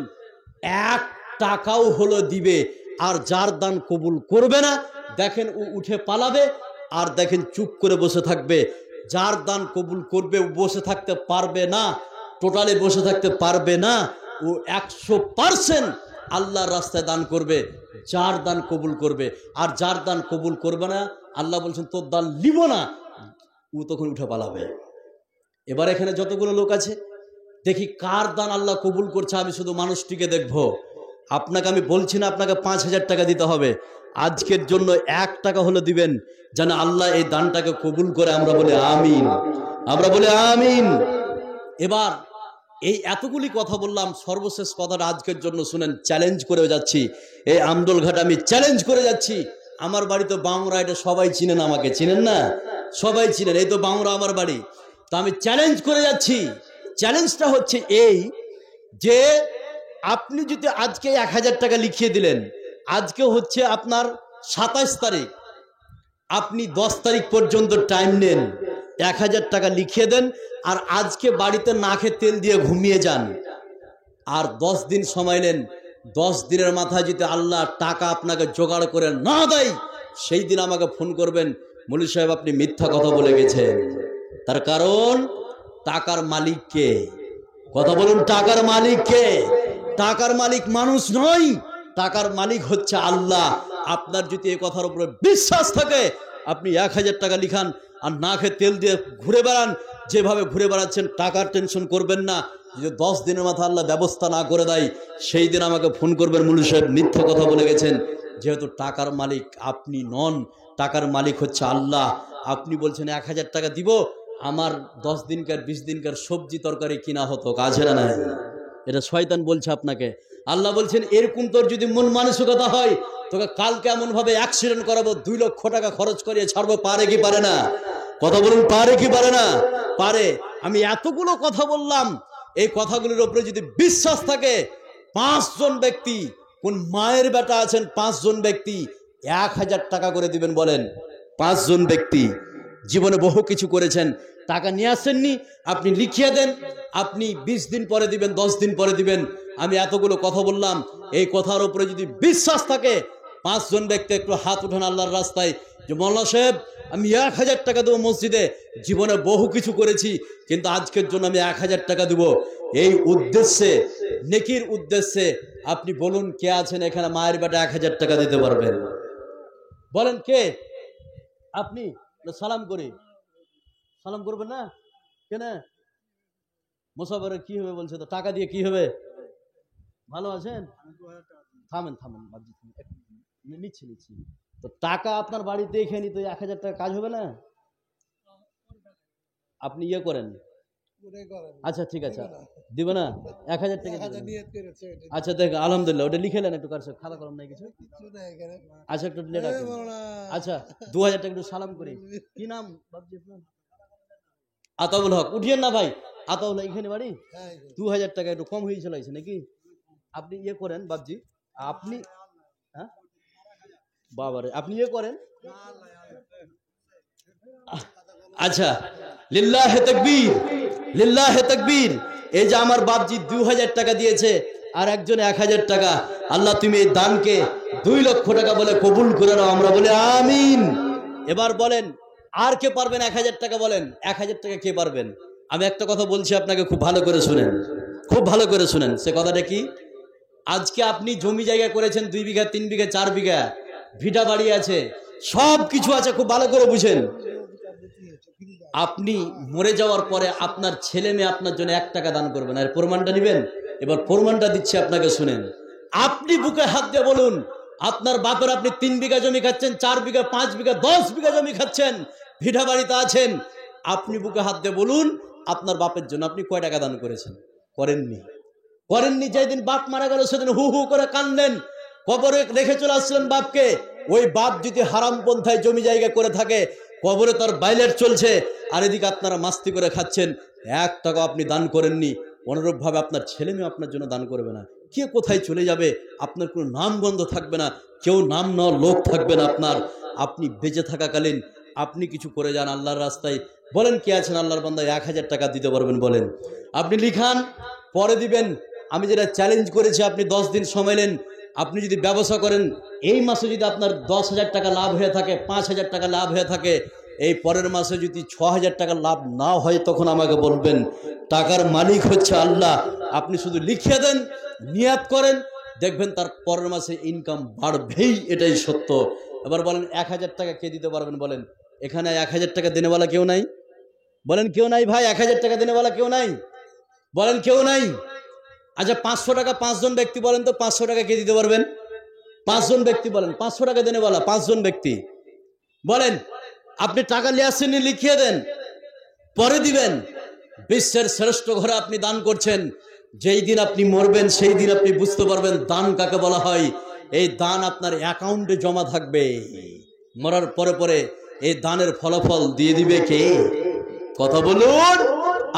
1 টাকাও হলো দিবে। আর যার দান কবুল করবে না, দেখেন ও উঠে পালাবে, আর দেখেন চুপ করে বসে থাকবে। যার দান কবুল করবে ও বসে থাকতে পারবে না, টোটালি বসে থাকতে পারবে না। ও 100% আল্লাহর রাস্তায় দান করবে, যার দান কবুল করবে। আর যার দান কবুল করবে না, আল্লাহ বলছেন তোর দান লিব না, ও তখন উঠে পালাবে। এবার এখানে যতগুলো লোক আছে, দেখি কার দান আল্লাহ কবুল করছে। আমি শুধু মানুষটিকে দেখব। আপনাকে আমি বলছি না আপনাকে 5,000 টাকা দিতে হবে, আজকের জন্য 1 টাকা হলে দিবেন, যেন আল্লাহ এই দানটাকে কবুল করে। আমরা বলি আমিন, আমরা বলি আমিন। এবার এই এতগুলি কথা বললাম, সর্বশেষ কথাটা আজকের জন্য শুনেন, চ্যালেঞ্জ করে যাচ্ছি। এই আমডোলঘাট আমি চ্যালেঞ্জ করে যাচ্ছি। আমার বাড়ি তো বাংরা, এটা সবাই চিনেন, আমাকে চিনেন না? সবাই চিনেন, এই তো বাংরা আমার বাড়ি। তা আমি চ্যালেঞ্জ করে যাচ্ছি। চ্যালেঞ্জটা হচ্ছে এই যে আপনি যদি আজকে 1,000 টাকা লিখিয়ে দিলেন, আজকে হচ্ছে আপনার 27 তারিখ, আপনি 10 তারিখ পর্যন্ত টাইম নেন, 1,000 টাকা লিখিয়ে দেন, আর আজকে বাড়িতে না খেয়ে তেল দিয়ে ঘুমিয়ে যান, আর 10 দিন সময় নেন। 10 দিনের মাথায় যদি আল্লাহ টাকা আপনাকে জোগাড় করে না দেয়, সেই দিন আমাকে ফোন করবেন, মৌলভী সাহেব আপনি মিথ্যা কথা বলে গেছেন। তার কারণ টাকার মালিক কে? কথা বলুন, টাকার মালিক কে? টাকার মালিক মানুষ নয়, টাকার মালিক হচ্ছে আল্লাহ। আপনার যদি এই কথার উপরে বিশ্বাস থাকে, আপনি 1,000 টাকা লিখান, আর না খেয়ে তেল দিয়ে ঘুরে বেড়ান, যেভাবে ঘুরে বেড়াচ্ছেন, টাকার টেনশন করবেন না। যদি 10 দিনের মাথা আল্লাহ ব্যবস্থা না করে দেয়, সেই দিন আমাকে ফোন করবেন, মৌলভী সাহেব মিথ্যা কথা বলে গেছেন। যেহেতু টাকার মালিক আপনি নন, টাকার মালিক হচ্ছে আল্লাহ। আপনি বলছেন 1,000 টাকা দিব, আমার 10 দিনকার 20 দিনকার সবজি তরকারি কিনা হতো, কাজে না? এটা শয়তান বলছে আপনাকে। আল্লাহ বলছেন এরকম তোর যদি মন মানসিকতা হয়, তোকে কালকে এমন ভাবে অ্যাক্সিডেন্ট করাবো, 2 লক্ষ টাকা খরচ করিয়ে ছাড়বো, পারে কি পারে না? কথা বলুন, পারে কি পারে না? পারে। আমি এতগুলো কথা বললাম, এই কথাগুলোর উপরে যদি বিশ্বাস থাকে, 5 জন ব্যক্তি, কোন মায়ের বেটা আছেন, 5 জন ব্যক্তি 1,000 টাকা করে দিবেন, বলেন। 5 জন ব্যক্তি জীবনে বহু কিছু করেছেন, টাকা নিয়ে আসেননি, আপনি লিখিয়ে দেন, আপনি 20 দিন পরে দিবেন, 10 দিন পরে দিবেন। আমি এতগুলো কথা বললাম, এই কথার উপরে যদি বিশ্বাস থাকে, 5 জন ব্যক্তি একটু হাত উঠান আল্লাহর রাস্তায়, যে মৌলানা সাহেব আমি 1,000 টাকা দেবো মসজিদে, জীবনে বহু কিছু করেছি, কিন্তু আজকের জন্য আমি 1,000 টাকা দেবো। এই উদ্দেশ্যে, নেকির উদ্দেশ্যে আপনি বলুন কে আছেন এখানে মায়ের বেটা 1,000 টাকা দিতে পারবেন? বলেন কে? আপনি? সালাম করি, সালাম করবেন না কেন? মুসাফারে কি হবে বলছে, তো টাকা দিয়ে কি হবে? ভালো আছেন? থামেন থামেন, নিচ্ছি নিচ্ছি। তো টাকা আপনার বাড়িতে খেয়ে নিতে 1,000 টাকা কাজ হবে না? আপনি ইয়ে করেন, আচ্ছা ঠিক আছে, দিবে না 1,000 টাকা? আচ্ছা দেখ, আলহামদুলিল্লাহ, ওটা লিখে নেন একটু, কার সাথে খাতা কলম নাই কিছু? আচ্ছা একটু আচ্ছা 2,000 টাকা একটু সালাম করি। কি নাম বাবজি আপনার? আতাউল হক। উঠিয়েন না ভাই, আতাউল এখানে বাড়ি। 2,000 টাকা একটু কম হয়েছিল নাকি? আপনি ইয়ে করেন বাবজি, আপনি হ্যাঁ বাবারে আপনি ইয়ে করেন। আচ্ছা, লিল্লাহে তাকবীর, লিল্লাহে তাকবীর। এই যে আমার বাপজি 2000 টাকা দিয়েছে আর একজন 1000 টাকা, আল্লাহ তুমি এই দানকে 2 লক্ষ টাকা বলে কবুল করে নাও, আমরা বলি আমিন। এবার বলেন আর কে পারবেন 1000 টাকা? বলেন 1000 টাকা কে পারবেন? আমি একটা কথা বলছি আপনাকে, খুব ভালো করে শুনেন, খুব ভালো করে শুনেন। সে কথাটা কি? আজকে আপনি জমি জায়গা করেছেন 2 বিঘা 3 বিঘা 4 বিঘা, ভিটা বাড়ি আছে, সব কিছু আছে, খুব ভালো করে বুঝেন। আপনি মরে যাওয়ার পরে আপনার ছেলে মেয়ে আপনার জন্য 1 টাকা দান করবে না, এর প্রমাণটা নেবেন? এবার প্রমাণটা দিচ্ছি আপনাকে, শুনেন। আপনি বুকে হাত দিয়ে বলুন, আপনার বাপের আপনি 3 বিঘা জমি খাচ্ছেন, 4 বিঘা 5 বিঘা 10 বিঘা জমি খাচ্ছেন, ভিটা বাড়িতে আছেন, আপনি বুকে হাত দিয়ে বলুন আপনার বাপের জন্য আপনি কয় টাকা দান করেছেন? করেননি, করেননি। যেদিন বাপ মারা গেল সেদিন হু হু করে কান্দেন, কবরে রেখে চলে আসছিলেন বাপকে। ওই বাপ যদি হারাম পন্থায় জমি জায়গা করে থাকে, কবরে তার বাইলেট চলছে, আর এদিকে আপনারা মাস্তি করে খাচ্ছেন, 1 টাকা আপনি দান করেননি। অনুরূপ ভাবে আপনার ছেলে মেয়ে আপনার জন্য দান করবে না। কে কোথায় চলে যাবে, আপনার কোনো নাম গন্ধ থাকবে না, কেউ নাম নেওয়ার লোক থাকবে না আপনার। আপনি বেঁচে থাকাকালীন আপনি কিছু করে যান আল্লাহর রাস্তায়। বলেন কে আছেন আল্লাহর বান্দা 1000 টাকা দিতে পারবেন? বলেন। আপনি লিখান, পরে দিবেন। আমি যেটা চ্যালেঞ্জ করেছি, আপনি 10 দিন সময় নেন। আপনি যদি ব্যবসা করেন, এই মাসে যদি আপনার 10,000 টাকা লাভ হয়ে থাকে, 5,000 টাকা লাভ হয়ে থাকে, এই পরের মাসে যদি 6,000 টাকা লাভ না হয়, তখন আমাকে বলবেন। টাকার মালিক হচ্ছে আল্লাহ। আপনি শুধু লিখিয়ে দেন, নিয়াত করেন, দেখবেন তার পরের মাসে ইনকাম বাড়বেই, এটাই সত্য। এবার বলেন 1000 টাকা কে দিতে পারবেন? বলেন। এখানে 1000 টাকা দেনেওয়ালা কেউ নাই? বলেন কেউ নাই ভাই? 1000 টাকা দেনেওয়ালা কেউ নাই? বলেন কেউ নাই? আচ্ছা 500 টাকা 5 জন ব্যক্তি বলেন তো, 500 টাকা কে দিতে পারবেন? 5 জন ব্যক্তি বলেন, 500 টাকা দেনেওয়ালা 5 জন ব্যক্তি বলেন। আপনি টাকা নিয়ে আসেননি, লিখিয়ে দেন, পরে দিবেন। বিশ্বের শ্রেষ্ঠ ঘরে আপনি দান করছেন। যেই দিন আপনি মরবেন সেই দিন আপনি বুঝতে পারবেন দান কাকে বলা হয়। এই দান আপনার অ্যাকাউন্টে জমা থাকবে, মরার পরে পরে এই দানের ফলাফল দিয়ে দিবে কে? কথা বলুন,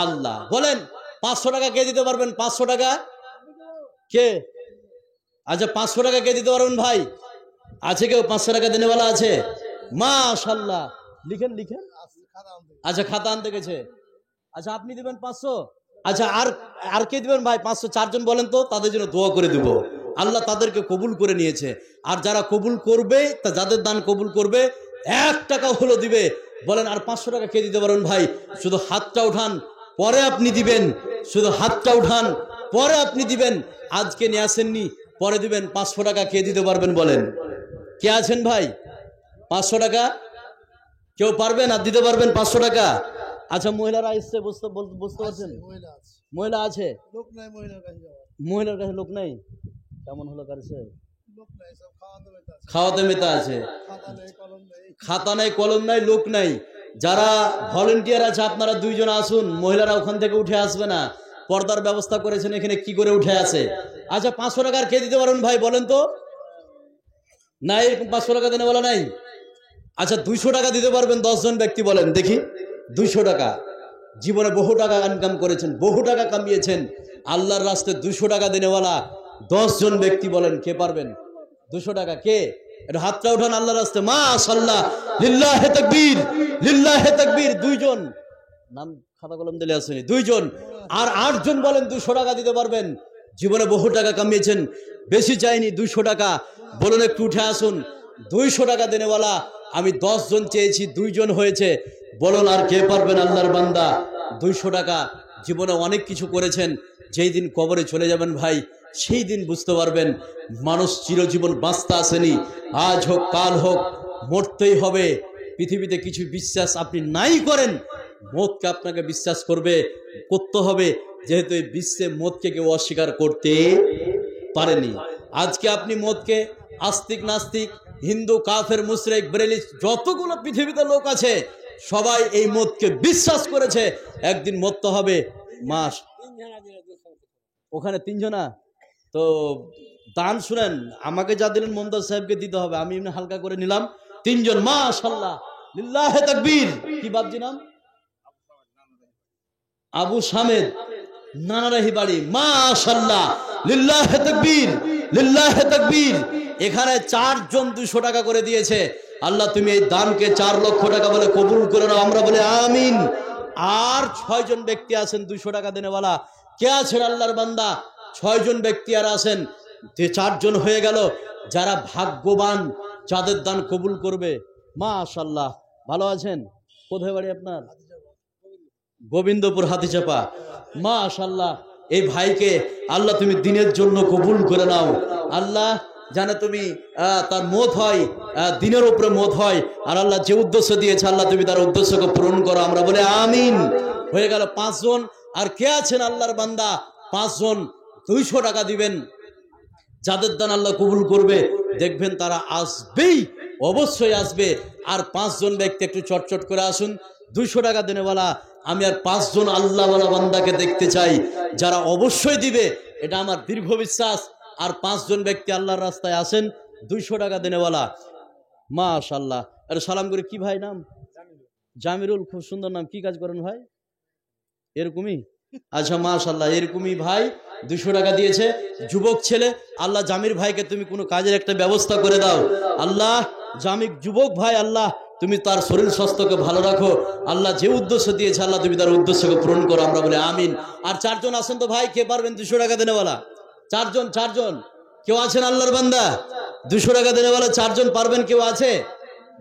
আল্লাহ। বলেন 500 টাকা কে দিতে পারবেন? 500 টাকা কে? আচ্ছা 500 টাকা কে দিতে পারবেন ভাই? আছে কেউ 500 টাকা দেনেওয়ালা আছে? মাশাআল্লাহ, লিখেন লিখেন। আচ্ছা খাতা আনতে গেছে। আচ্ছা আপনি দিবেন 500। আচ্ছা আর কে দিবেন ভাই? 500 4 জন বলেন তো, তাদের জন্য দোয়া করে দিব। আল্লাহ তাদেরকে কবুল করে নিয়েছে। আর যারা কবুল করবে, তা যাদের দান কবুল করবে 1 টাকা হলো দিবে। বলেন আর 500 টাকা কে দিতে পারেন ভাই? শুধু হাতটা উঠান, পরে আপনি দিবেন। শুধু হাতটা উঠান, পরে আপনি দিবেন। আজকে নিয়ে আসেননি, পরে দিবেন। 500 টাকা কে দিতে পারবেন? বলেন কে আছেন ভাই? 500 টাকা কেউ পারবেন আর দিতে পারবেন 500 টাকা? আচ্ছা মহিলারা এসছে, বুঝতে পারছেন? মহিলা আছে? মহিলার কাছে লোক নাই? কেমন হলো কাছে? খাওয়াতে মেতা আছে, খাতা নাই কলম নাই, লোক নাই। যারা ভলেন্টিয়ার আছে আপনারা 2 জন আসুন, মহিলারা ওখান থেকে উঠে আসবে না। পর্দার ব্যবস্থা করেছেন, এখানে কি করে উঠে আসে? আচ্ছা 500 টাকার কে দিতে পারেন ভাই? বলেন তো। না এরকম 500 টাকা দেনে বলা নাই। আচ্ছা 200 টাকা দিতে পারবেন 10 জন ব্যক্তি? বলেন দেখি। 200 টাকা, জীবনে বহু টাকা ইনকাম করেছেন, বহু টাকা কামিয়েছেন, আল্লাহর রাস্তায় 200 টাকা দেনেওয়ালা 10 জন ব্যক্তি বলেন কে পারবেন? 200 টাকা কে? এটা হাতটা উঠান আল্লাহর রাস্তায়। মাশাআল্লাহ, লিল্লাহে তাকবীর, লিল্লাহে তাকবীর। 2 জন নাম খাতা কলম দিলে আসেনি, 2 জন। আর 8 জন বলেন 200 টাকা দিতে পারবেন। জীবনে বহু টাকা কামিয়েছেন, বেশি চাইনি, 200 টাকা বলুন, একটু উঠে আসুন। 200 টাকা দেনেওয়ালা আমি 10 জন চেয়েছি, 2 জন হয়েছে। বলুন আর কে পারবেন আল্লাহর বান্দা? 200 টাকা। জীবনে অনেক কিছু করেছেন, যেই দিন কবরে চলে যাবেন ভাই, সেই দিন বুঝতে পারবেন মানুষ চিরজীবন বাঁচতে আসেনি। আজ হোক কাল হোক মরতেই হবে। পৃথিবীতে কিছু বিশ্বাস আপনি নাই করেন, মতকে আপনাকে বিশ্বাস করতে হবে, যেহেতু এই বিশ্বে মতকে কেউ অস্বীকার করতে পারেনি। আজকে আপনি মতকে আস্তিক নাস্তিক, হিন্দু কাফের মুশরিক বেরেলি যতগুলো পৃথিবীতে লোক আছে, সবাই এই মতকে বিশ্বাস করেছে একদিন মরতে হবে। মাস ওখানে 3 জনা তো দান শুনেন, আমাকে যা দিলেন মমতাজ সাহেবকে দিতে হবে, আমি এমনি হালকা করে নিলাম। 3 জন, মাশাআল্লাহ, লিল্লাহে তাকবীর। কি বাপজি নাম? আবু সামেদ, নানারাহি বাড়ি। মাশাআল্লাহ, লিল্লাহে তাকবীর, লিল্লাহে তাকবীর। এখানে 4 জন 200 টাকা করে দিয়েছে। আল্লাহ তুমি এই দানকে 4 লক্ষ টাকা বলে কবুল করে নাও, আমরা বলে আমিন। আর 6 জন ব্যক্তি আছেন 200 টাকা দেনেওয়ালা। কে আছেন আল্লাহর বান্দা? 6 জন ব্যক্তি আর আছেন, 4 জন হয়ে গেল। যারা ভাগ্যবান, যাদের দান কবুল করবে। মাশাআল্লাহ, ভালো আছেন? কোথায় বাড়ি আপনার? গোবিন্দপুর হাতিচাপা। মাশাআল্লাহ, এই ভাইকে আল্লাহ তুমি দিনের জন্য কবুল করে নাও। আল্লাহ জানে তুমি তার মত হয়, দিনের উপরে মত হয়। আর আল্লাহ যে উদ্দেশ্য দিয়েছে আল্লাহ তুমি তার উদ্দেশ্যকে পূরণ করো, আমরা বলে আমিন। হয়ে গেল 5 জন। আর কে আছেন আল্লাহর বান্দা? 5 জন 200 টাকা দিবেন। যাদের দান আল্লাহ কবুল করবে, দেখবেন তারা আসবেই, অবশ্যই আসবে। আর 5 জন ব্যক্তি একটু চটচট করে আসুন। 200 টাকা দেনেওয়ালা আমি আর 5 জন আল্লাহওয়ালা বান্দাকে দেখতে চাই, যারা অবশ্যই দিবে, এটা আমার দীর্ঘ বিশ্বাস। আর 5 জন ব্যক্তি আল্লাহর রাস্তায় আসেন, 200 টাকা দেনেওয়ালা। মাশাআল্লাহ। আরে সালাম করে, কি ভাই নাম? জামিরুল। খুব সুন্দর নাম। কি কাজ করেন ভাই? এরকমই? আচ্ছা, মাশাআল্লাহ, এরকমই ভাই 200 টাকা দিয়েছে। যুবক ছেলে, আল্লাহ জামির ভাইকে তুমি কোনো কাজের একটা ব্যবস্থা করে দাও। আল্লাহ জামির যুবক ভাই, আল্লাহ তুমি তার শরীর স্বাস্থ্যকে ভালো রাখো। আল্লাহ যে উদ্দেশ্য দিয়েছে আল্লাহ তুমি তার উদ্দেশ্যকে পূরণ করো, আমরা বলে আমিন। আর 4 জন আছেন তো ভাই, কে পারবেন 200 টাকা দেনেওয়ালা? 4 জন, 4 জন। কেউ আছেন আল্লাহর বান্দা 200 টাকা দেনেওয়ালা? 4 জন পারবেন? কেউ আছে?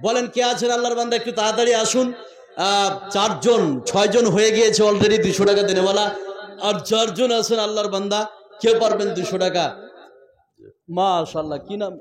বলেন কে আছেন আল্লাহর বান্দা, একটু তাড়াতাড়ি আসুন। 4 জন, 6 জন হয়ে গিয়েছে অলরেডি 200 টাকা দেনেওয়ালা। আর 4 জন আছেন আল্লাহর বান্দা, কেউ পারবেন 200 টাকা? মাশাআল্লাহ। কি নাম?